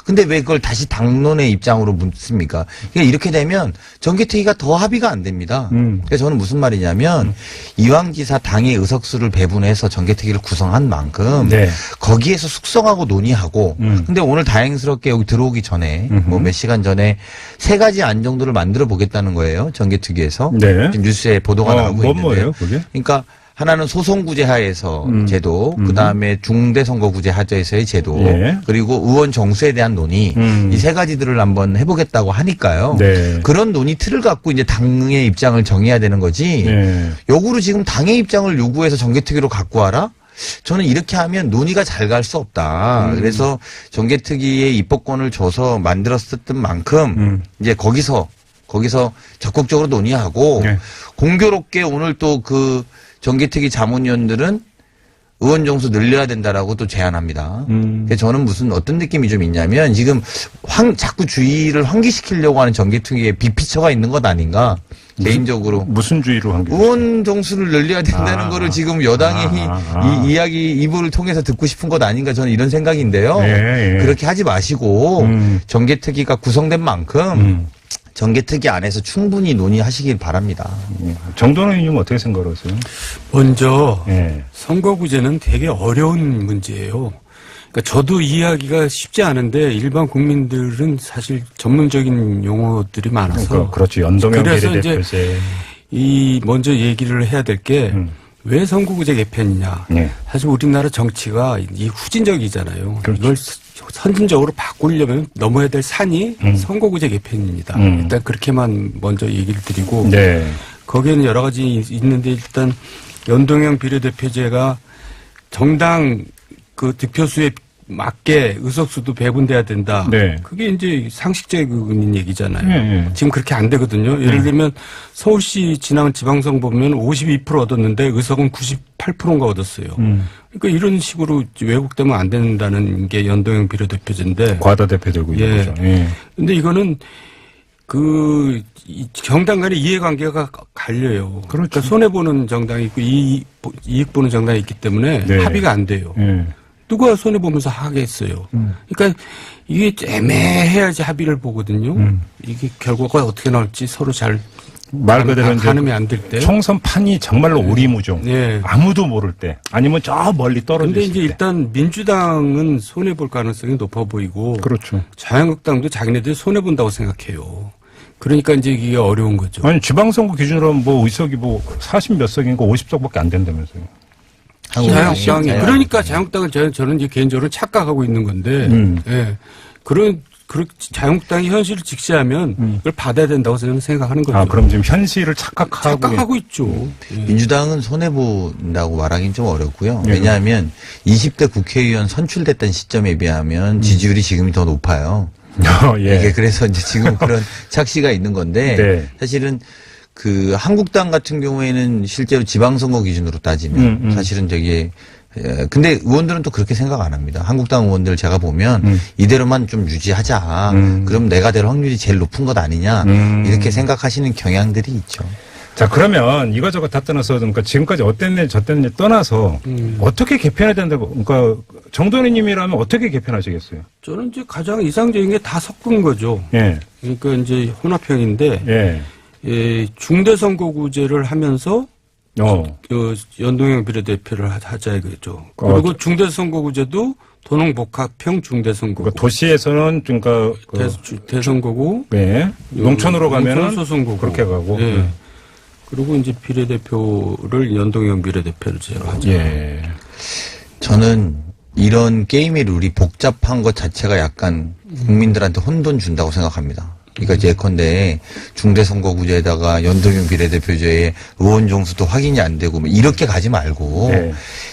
근데 왜 그걸 다시 당론의 입장으로 묻습니까? 그러니까 이렇게 되면 정개특위가 더 합의가 안 됩니다. 그래서 저는 무슨 말이냐면 이왕지사 당의 의석수를 배분해서 정개특위를 구성한 만큼 네. 거기에서 숙성하고 논의하고 근데 오늘 다행스럽게 여기 들어오기 전에 뭐 몇 시간 전에 3가지 안 정도를 만들어 보겠다는 거예요. 정개특위에서. 네. 지금 뉴스에 보도가 나오고 있는데. 뭐예요, 그게? 그러니까 하나는 소송구제 하에서 제도, 그 다음에 중대선거구제 하에서의 제도, 예. 그리고 의원 정수에 대한 논의, 이 3가지들을 한번 해보겠다고 하니까요. 네. 그런 논의 틀을 갖고 이제 당의 입장을 정해야 되는 거지, 역으로 지금 당의 입장을 요구해서 정개특위로 갖고 와라? 저는 이렇게 하면 논의가 잘 갈 수 없다. 그래서 정개특위에 입법권을 줘서 만들었었던 만큼, 이제 거기서 적극적으로 논의하고, 공교롭게 오늘 또 정개특위 자문위원들은 의원 정수 늘려야 된다라고 또 제안합니다. 그래서 저는 어떤 느낌이 좀 있냐면 지금 자꾸 주의를 환기시키려고 하는 정개특위에 빅피처가 있는 것 아닌가. 개인적으로. 무슨 주의로 환기? 의원 정수를 늘려야 된다는 거를 지금 여당이 이부를 통해서 듣고 싶은 것 아닌가 저는 이런 생각인데요. 그렇게 하지 마시고 정개특위가 구성된 만큼 정개특위 안에서 충분히 논의하시길 바랍니다. 정돈원 의원님 어떻게 생각하세요? 먼저 선거구제는 되게 어려운 문제예요. 그러니까 저도 이해하기가 쉽지 않은데 일반 국민들은 사실 전문적인 용어들이 많아서 그렇죠. 연동형 비례대표제. 그래서 이제 먼저 얘기를 해야 될 게 왜 선거구제 개편이냐. 사실 우리나라 정치가 후진적이잖아요. 그렇죠. 이걸 선진적으로 바꾸려면 넘어야 될 산이 선거구제 개편입니다. 일단 그렇게만 먼저 얘기를 드리고 거기에는 여러 가지 있는데 일단 연동형 비례대표제가 정당 득표수에 맞게 의석수도 배분돼야 된다. 그게 이제 상식적인 얘기잖아요. 지금 그렇게 안 되거든요. 예를 들면 서울시 지난 지방선거 보면 52% 얻었는데 의석은 98%인가 얻었어요. 그러니까 이런 식으로 왜곡되면 안 된다는 게 연동형 비례대표제인데. 과다대표되고 있는 거죠. 근데 이거는 정당 간의 이해관계가 갈려요. 그러니까 손해보는 정당이 있고 이익 보는 정당이 있기 때문에 합의가 안 돼요. 누가 손해보면서 하겠어요. 그러니까 이게 애매해야지 합의를 보거든요. 이게 결과가 어떻게 나올지 서로 잘 말 그대로 가늠이 안 될 때. 총선 판이 정말로 오리무중. 아무도 모를 때. 아니면 저 멀리 떨어질 때. 근데 이제 일단 민주당은 손해볼 가능성이 높아 보이고. 그렇죠. 자유한국당도 자기네들이 손해본다고 생각해요. 그러니까 이제 이게 어려운 거죠. 아니 지방선거 기준으로 하면 의석이 40몇 석인가 50석밖에 안 된다면서요. 자유한국당이. 그러니까 자유한국당은 저는 이제 개인적으로 착각하고 있는 건데, 예. 자유한국당이 현실을 직시하면 그걸 받아야 된다고 저는 생각하는 거죠. 아, 그럼 지금 현실을 착각하고 있죠. 민주당은 손해본다고 말하기는 좀 어렵고요. 왜냐하면 20대 국회의원 선출됐던 시점에 비하면 지지율이 지금이 더 높아요. 예. 이게 그래서 이제 지금 그런 착시가 있는 건데 네. 사실은 그 한국당 같은 경우에는 실제로 지방선거 기준으로 따지면 사실은 저기 근데 의원들은 또 그렇게 생각 안 합니다. 한국당 의원들 제가 보면 이대로만 좀 유지하자. 그럼 내가 될 확률이 제일 높은 것 아니냐. 이렇게 생각하시는 경향들이 있죠. 자, 그러면 이거저거 다 떠나서 그러니까 지금까지 어땠네 저땠네 떠나서 어떻게 개편해야 된다고 그러니까 정돈희님이라면 어떻게 개편하시겠어요? 저는 이제 가장 이상적인 게 다 섞은 거죠. 예. 그러니까 이제 혼합형인데 예. 예, 중대선거구제를 하면서 연동형 비례대표를 하자 이거죠. 그리고 중대선거구제도 도농복합형 중대선거구. 그러니까 도시에서는 그러니까 대선거구. 네. 농촌으로 가면은 소선거구 그렇게 가고. 예. 그리고 이제 비례대표를 연동형 비례대표를 제로 하자. 예. 저는 이런 게임의 룰이 복잡한 것 자체가 약간 국민들한테 혼돈 준다고 생각합니다. 그러니까 예컨대 중대선거구제에다가 연동형 비례대표제에 의원 정수도 확인이 안 되고 뭐 이렇게 가지 말고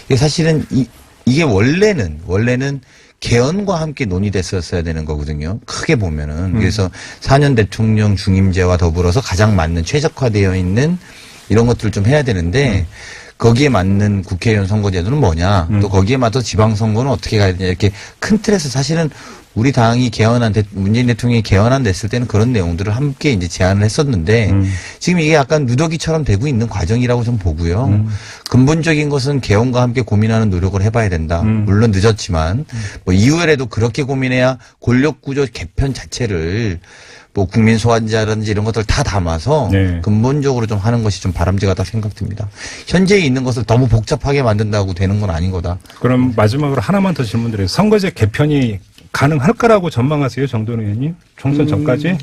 이게 사실은 이게 원래는 개헌과 함께 논의됐었어야 되는 거거든요. 크게 보면은. 그래서 4년 대통령 중임제와 더불어서 가장 맞는 최적화되어 있는 이런 것들을 좀 해야 되는데 거기에 맞는 국회의원 선거제도는 뭐냐 또 거기에 맞춰 지방선거는 어떻게 가야 되냐 이렇게 큰 틀에서 사실은 우리 당이 문재인 대통령이 개헌안 냈을 때는 그런 내용들을 함께 이제 제안을 했었는데 지금 이게 약간 누더기처럼 되고 있는 과정이라고 좀 보고요. 근본적인 것은 개헌과 함께 고민하는 노력을 해봐야 된다. 물론 늦었지만 뭐 이후에라도 그렇게 고민해야 권력구조 개편 자체를 뭐 국민 소환제라든지 이런 것들 다 담아서 근본적으로 좀 하는 것이 좀 바람직하다 생각됩니다. 현재 있는 것을 너무 복잡하게 만든다고 되는 건 아닌 거다. 그럼 마지막으로 하나만 더 질문드려요. 선거제 개편이 가능할 거라고 전망하세요, 정돈 의원님? 총선 전까지?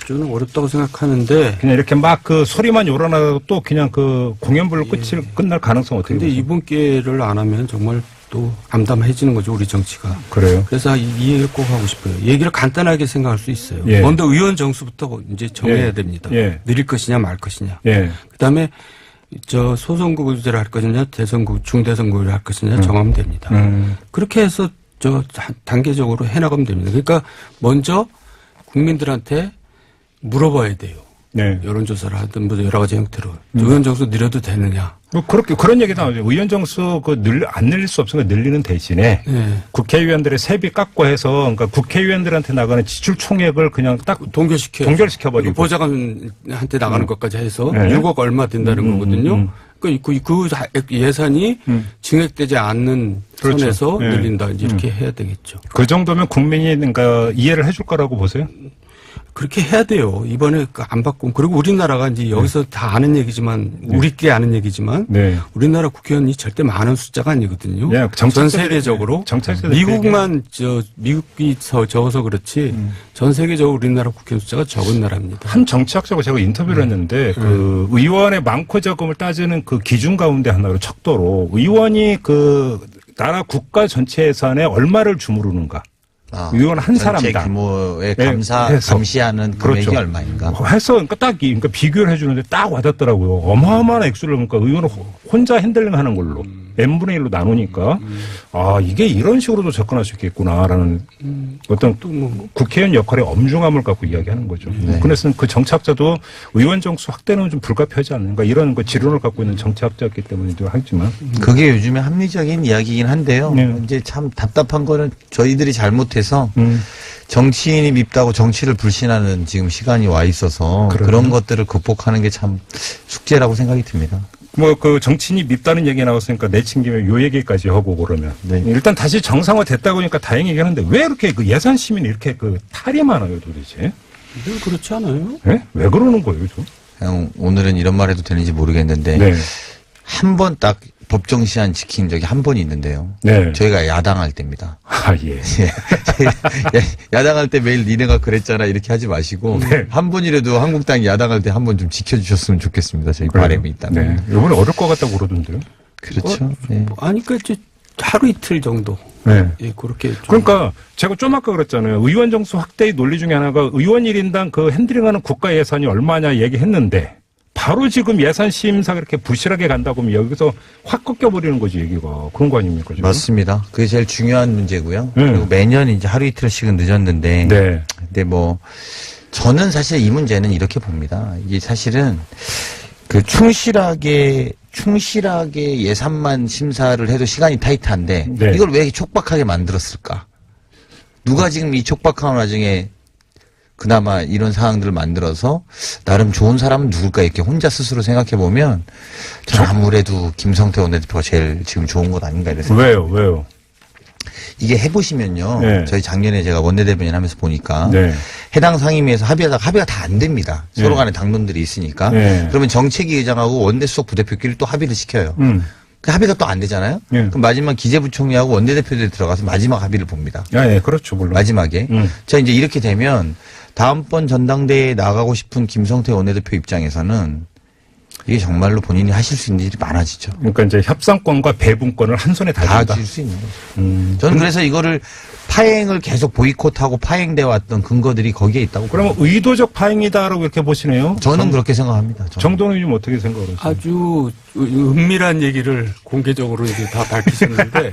저는 어렵다고 생각하는데. 그냥 이렇게 막 그 소리만 요란하고 또 그냥 그 공연불로 끝날 가능성 어떻게 근데 보세요? 이번 기회를 안 하면 정말 또 암담해지는 거죠, 우리 정치가. 그래요? 그래서 이 얘기를 꼭 하고 싶어요. 얘기를 간단하게 생각할 수 있어요. 예. 먼저 의원 정수부터 이제 정해야 됩니다. 늘릴 것이냐 말 것이냐. 그 다음에 소선거구제를 할 것이냐, 중대선거구제를 할 것이냐 정하면 됩니다. 그렇게 해서 단계적으로 해나가면 됩니다. 그러니까 먼저 국민들한테 물어봐야 돼요. 여론조사를 하든 뭐 여러 가지 형태로 의원 정수 늘려도 되느냐. 그런 얘기 나오죠. 의원 정수 안 늘릴 수 없으니까 늘리는 대신에 국회의원들의 세비 깎고 해서 그러니까 국회의원들한테 나가는 지출 총액을 그냥 딱 동결시켜버리고 보좌관한테 나가는 것까지 해서 6억 얼마 된다는 거거든요. 그 예산이 증액되지 않는 선에서 늘린다. 이렇게 해야 되겠죠. 그 정도면 국민이 그러니까 이해를 해줄 거라고 보세요? 그렇게 해야 돼요. 이번에 안 바꾸면. 그리고 우리나라가 이제 여기서 다 아는 얘기지만, 우리끼리 아는 얘기지만, 우리나라 국회의원이 절대 많은 숫자가 아니거든요. 전 세계적으로. 미국만, 미국이 적어서 그렇지, 전 세계적으로 우리나라 국회의원 숫자가 적은 나라입니다. 한 정치학자가 제가 인터뷰를 했는데, 그 의원의 많고 적음을 따지는 그 기준 가운데 하나로 척도로, 의원이 그 나라 국가 전체 예산에 얼마를 주무르는가. 의원 한 사람당 전체 규모의 감시하는 금액이 얼마인가 해서 그러니까 딱 그러니까 비교를 해주는데 딱 와닿더라고요. 어마어마한 액수를 그러니까 의원은 혼자 핸들링하는 걸로 n분의 1로 나누니까 이게 이런 식으로도 접근할 수 있겠구나라는 어떤 국회의원 역할의 엄중함을 갖고 이야기하는 거죠. 그래서 그 정치학자도 의원 정수 확대는 좀 불가피하지 않는가 이런 그 지론을 갖고 있는 정치학자였기 때문이기도 하지만 그게 요즘에 합리적인 이야기이긴 한데요. 이제 참 답답한 거는 저희들이 잘못해서 정치인이 밉다고 정치를 불신하는 지금 시간이 와 있어서 그런 것들을 극복하는 게 참 숙제라고 생각이 듭니다. 뭐 그 정치인이 밉다는 얘기 나왔으니까 내친 김에 요 얘기까지 하고 그러면 일단 다시 정상화 됐다고 하니까 다행이긴 한데 왜 이렇게 그 예산 시민이 이렇게 그 탈이 많아요 도대체? 늘 그렇지 않아요? 네? 왜 그러는 거예요, 저? 그냥 오늘은 이런 말 해도 되는지 모르겠는데 한 번 딱 법정 시한 지킨 적이 한 번이 있는데요. 저희가 야당할 때입니다. 야당할 때 매일 니네가 그랬잖아 이렇게 하지 마시고 한 번이라도 한국당이 야당할 때 한 번 좀 지켜주셨으면 좋겠습니다. 저희 바람이 있다면. 이번에 어려울 것 같다고 그러던데요. 그렇죠. 네. 아니, 그러니까 하루 이틀 정도. 네. 예, 그렇게. 그러니까 제가 좀 아까 그랬잖아요. 의원 정수 확대의 논리 중에 하나가 의원 1인당 그 핸들링하는 국가 예산이 얼마냐 얘기했는데 바로 지금 예산 심사가 이렇게 부실하게 간다고 하면 여기서 확 꺾여버리는 거지 얘기가. 그런 거 아닙니까? 지금? 맞습니다. 그게 제일 중요한 문제고요. 그리고 매년 이제 하루 이틀씩은 늦었는데. 네. 근데 뭐 저는 사실 이 문제는 이렇게 봅니다. 이게 사실은 그 충실하게 예산만 심사를 해도 시간이 타이트한데 네. 이걸 왜 촉박하게 만들었을까? 누가 지금 이 촉박한 와중에 그나마 이런 상황들을 만들어서 나름 좋은 사람은 누굴까 이렇게 혼자 스스로 생각해 보면 저는 아무래도 김성태 원내대표가 제일 지금 좋은 것 아닌가 이런 생각이 듭니다. 왜요? 이게 해보시면요. 네. 저희 작년에 제가 원내대변인 하면서 보니까 네. 해당 상임위에서 합의가 다 안 됩니다. 서로 네. 간에 당론들이 있으니까. 네. 그러면 정책위 의장하고 원내수석 부대표끼리 또 합의를 시켜요. 그 합의가 또 안 되잖아요. 네. 그럼 마지막 기재부총리하고 원내대표들이 들어가서 마지막 합의를 봅니다. 네, 그렇죠, 물론. 마지막에. 자, 이제 이렇게 되면 다음번 전당대회에 나가고 싶은 김성태 원내대표 입장에서는 이게 정말로 본인이 하실 수 있는 일이 많아지죠. 그러니까 이제 협상권과 배분권을 한 손에 다 줄 수 있는 거죠. 저는 그래서 이거를 파행을 계속 보이콧하고 파행돼 왔던 근거들이 거기에 있다고. 그러면 의도적 파행이다라고 이렇게 보시네요? 저는 그렇게 생각합니다. 정동훈 의원님 어떻게 생각하세요? 아주 은밀한 얘기를 공개적으로 이제 다 밝히셨는데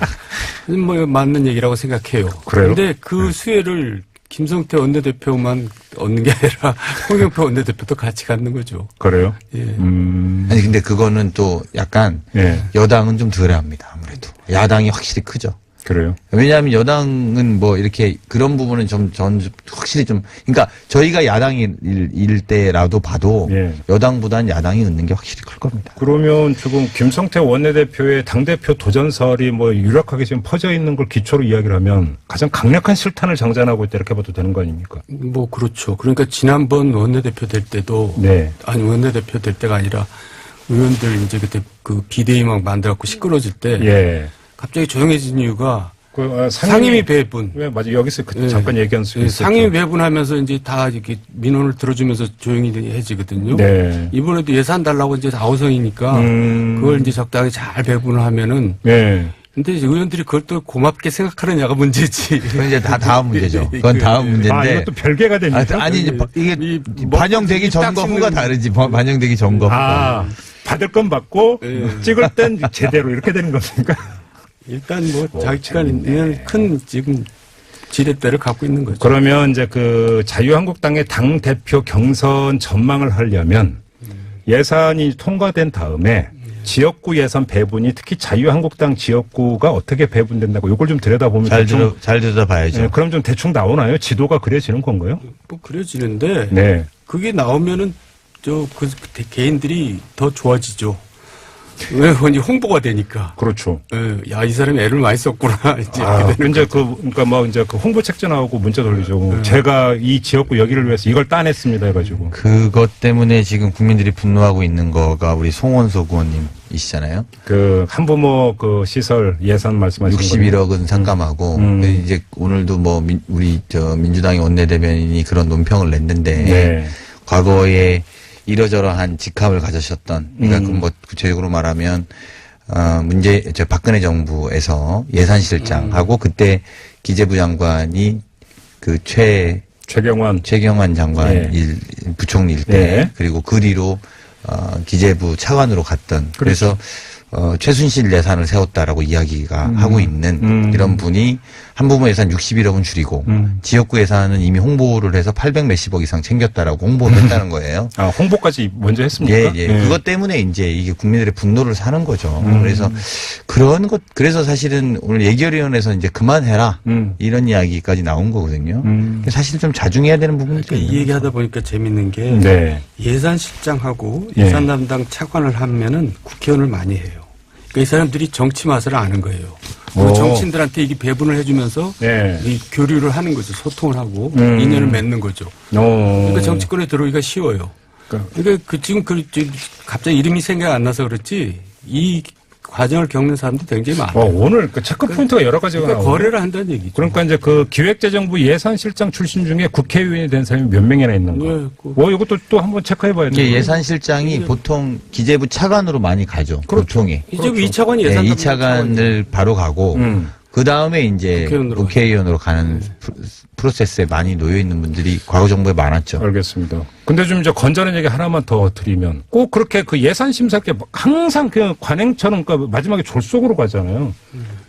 뭐 맞는 얘기라고 생각해요. 그래요? 근데 그 수혜를 김성태 원내대표만 얻는 게 아니라 홍영표 원내대표도 같이 갖는 거죠. 그래요? 예. 아니 근데 그거는 또 약간 여당은 좀 덜합니다. 아무래도 야당이 확실히 크죠. 그래요? 왜냐하면 여당은 뭐 이렇게 그런 부분은 전 확실히 좀 그러니까 저희가 야당일 때라도 봐도 여당보다는 야당이 얻는 게 확실히 클 겁니다. 그러면 지금 김성태 원내대표의 당대표 도전설이 뭐 유력하게 지금 퍼져 있는 걸 기초로 이야기를 하면 가장 강력한 실탄을 장전하고 있다 이렇게 봐도 되는 거 아닙니까? 뭐 그렇죠. 그러니까 지난번 원내대표 될 때도 아니 원내대표 될 때가 아니라 의원들 이제 그때 그 비대위만 만들어갖고 시끄러질 때 갑자기 조용해진 이유가 상임위 배분. 왜 맞아 여기서 잠깐 얘기한 수 있었죠. 상임위 배분하면서 이제 다 이렇게 민원을 들어주면서 조용히 해지거든요. 네. 이번에도 예산 달라고 이제 아우성이니까 그걸 이제 적당히 잘 배분을 하면은. 근데 이제 의원들이 그걸 또 고맙게 생각하느냐가 문제지. 그건 이제 다 다음 문제죠. 그건 다음 문제인데. 아, 이것도 별개가 됩니까? 아니 이제 이게 반영되기 전과 후가 다르지. 반영되기 전과 후가. 받을 건 받고 찍을 땐 제대로 이렇게 되는 겁니까? 일단 뭐 자기가 있는 큰 지금 지렛대를 갖고 있는 거죠. 그러면 이제 그 자유한국당의 당 대표 경선 전망을 하려면 예산이 통과된 다음에 지역구 예산 배분이 특히 자유한국당 지역구가 어떻게 배분된다고 이걸 좀 들여다보면 잘 들여다봐야죠. 그럼 좀 대충 나오나요? 지도가 그려지는 건가요? 뭐 그려지는데 그게 나오면은 그 개인들이 더 좋아지죠. 왜 홍보가 되니까. 그렇죠. 야, 이 사람이 애를 많이 썼구나. 이제 이제 그러니까 뭐 이제 그 홍보 책자 나오고 문자 돌리죠. 제가 이 지역구 여기를 위해서 이걸 따냈습니다 해가지고. 그것 때문에 지금 국민들이 분노하고 있는 거가 우리 송원석 의원님이시잖아요. 그 한부모 그 시설 예산 말씀하신 61억은 삭감하고 이제 오늘도 뭐 우리 민주당의 원내대변인이 그런 논평을 냈는데 과거에 이러저러한 직함을 가지셨던, 그러니까 그 뭐 구체적으로 말하면 박근혜 정부에서 예산실장하고 그때 기재부 장관이 그 최경환 장관 부총리일 때 그리고 그 뒤로 기재부 차관으로 갔던 그래서 최순실 예산을 세웠다라고 이야기가 하고 있는 이런 분이 한부모 예산 61억은 줄이고 지역구 예산은 이미 홍보를 해서 800 몇십억 이상 챙겼다라고 홍보를 했다는 거예요. 아, 홍보까지 먼저 했습니까? 그것 때문에 이제 이게 국민들의 분노를 사는 거죠. 그래서 그래서 사실은 오늘 예결위원회에서 이제 그만해라 이런 이야기까지 나온 거거든요. 사실 좀 자중해야 되는 부분도 이 얘기하다 보니까 재밌는 게 예산실장하고 예산 담당 차관을 하면은 국회의원을 많이 해요. 그러니까 이 사람들이 정치 맛을 아는 거예요. 정치인들한테 이게 배분을 해주면서 이 교류를 하는 거죠. 소통을 하고 인연을 맺는 거죠. 그러니까 정치권에 들어오기가 쉬워요. 그러니까 지금 갑자기 이름이 생각 안 나서 그렇지 이 과정을 겪는 사람도 굉장히 많아요. 오늘 그 체크 포인트가 여러 가지가 그러니까 나오고. 거래를 한다는 얘기죠. 그러니까 이제 그 기획재정부 예산실장 출신 중에 국회의원이 된 사람이 몇 명이나 있는가. 네, 이것도 또 한번 체크해봐야 돼요. 예산실장이 보통 기재부 차관으로 많이 가죠. 보통이. 기재부 2차관이 예산 2차관을 바로 가고 그 다음에 이제 국회의원으로 가는 프로세스에 많이 놓여 있는 분들이 과거 정부에 많았죠. 알겠습니다. 근데 좀 이제 건전한 얘기 하나만 더 드리면 꼭 그렇게 그 예산 심사께 항상 그 관행처럼 그러니까 마지막에 졸속으로 가잖아요.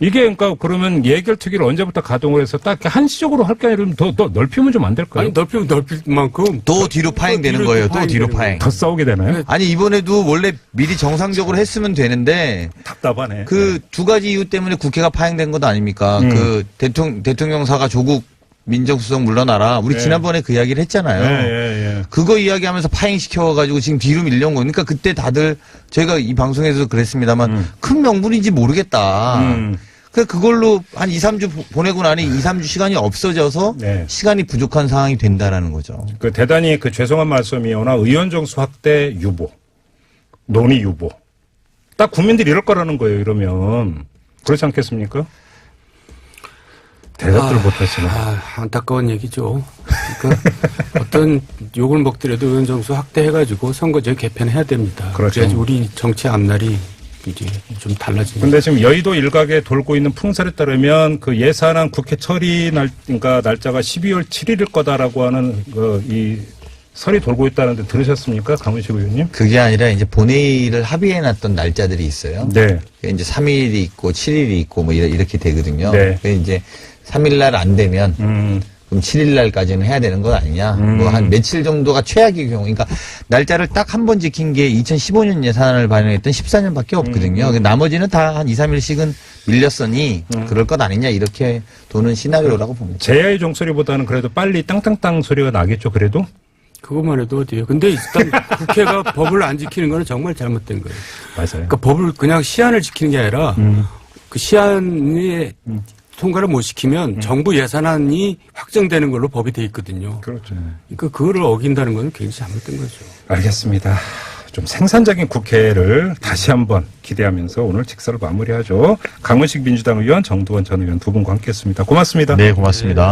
이게 그러니까 그러면 예결특위를 언제부터 가동을 해서 딱 한시적으로 할 게 아니라 더 넓히면 좀 안 될까요? 아니 넓히면 넓힐 만큼 또 뒤로 파행되는 거예요. 또 뒤로 파행. 더 싸우게 되나요? 아니 이번에도 원래 미리 정상적으로 했으면 되는데 답답하네. 그 두 가지 이유 때문에 국회가 파행된 것 아닙니까? 그 대통령사가 조국 민정수석 물러나라. 우리 지난번에 그 이야기를 했잖아요. 그거 이야기하면서 파행시켜가지고 지금 뒤로 밀려온 거니까 그때 다들 저희가 이 방송에서 그랬습니다만 큰 명분인지 모르겠다. 그걸로 한 2, 3주 보내고 나니 2, 3주 시간이 없어져서 시간이 부족한 상황이 된다라는 거죠. 그 대단히 그 죄송한 말씀이오나 의원 정수 확대 유보, 논의 유보. 딱 국민들이 이럴 거라는 거예요. 이러면 그렇지 않겠습니까? 대답들 못하시네. 안타까운 얘기죠. 그러니까 어떤 욕을 먹더라도 의원 정수 확대해가지고 선거제 개편해야 됩니다. 그렇죠. 그래야지 우리 정치 앞날이 이제 좀 달라집니다. 근데 지금 여의도 일각에 돌고 있는 풍설에 따르면 그 예산안 국회 처리 그러니까 날짜가 12월 7일일 거다라고 하는 이 설이 돌고 있다는데 들으셨습니까? 강훈식 의원님? 그게 아니라 이제 본회의를 합의해놨던 날짜들이 있어요. 네. 이제 3일이 있고 7일이 있고 뭐 이렇게 되거든요. 네. 그래서 이제 3일날 안 되면 그럼 7일날까지는 해야 되는 것 아니냐. 뭐 한 며칠 정도가 최악의 경우. 그러니까 날짜를 딱 한 번 지킨 게 2015년 예산안을 반영했던 14년밖에 없거든요. 나머지는 다 한 2, 3일씩은 밀렸으니 그럴 것 아니냐 이렇게 도는 시나리오라고 봅니다. 제야의 종소리보다는 그래도 빨리 땅땅땅 소리가 나겠죠. 그래도? 그것만 해도 어디에요. 근데 일단 국회가 법을 안 지키는 거는 정말 잘못된 거예요. 맞아요. 그러니까 법을 그냥 시한을 지키는 게 아니라 그 시한에 통과를 못 시키면 정부 예산안이 확정되는 걸로 법이 돼 있거든요. 그렇죠. 그러니까 그거를 어긴다는 건 굉장히 잘못된 거죠. 알겠습니다. 좀 생산적인 국회를 다시 한번 기대하면서 오늘 직사를 마무리하죠. 강훈식 민주당 의원, 정두원 전 의원 두 분과 함께했습니다. 고맙습니다. 네, 고맙습니다.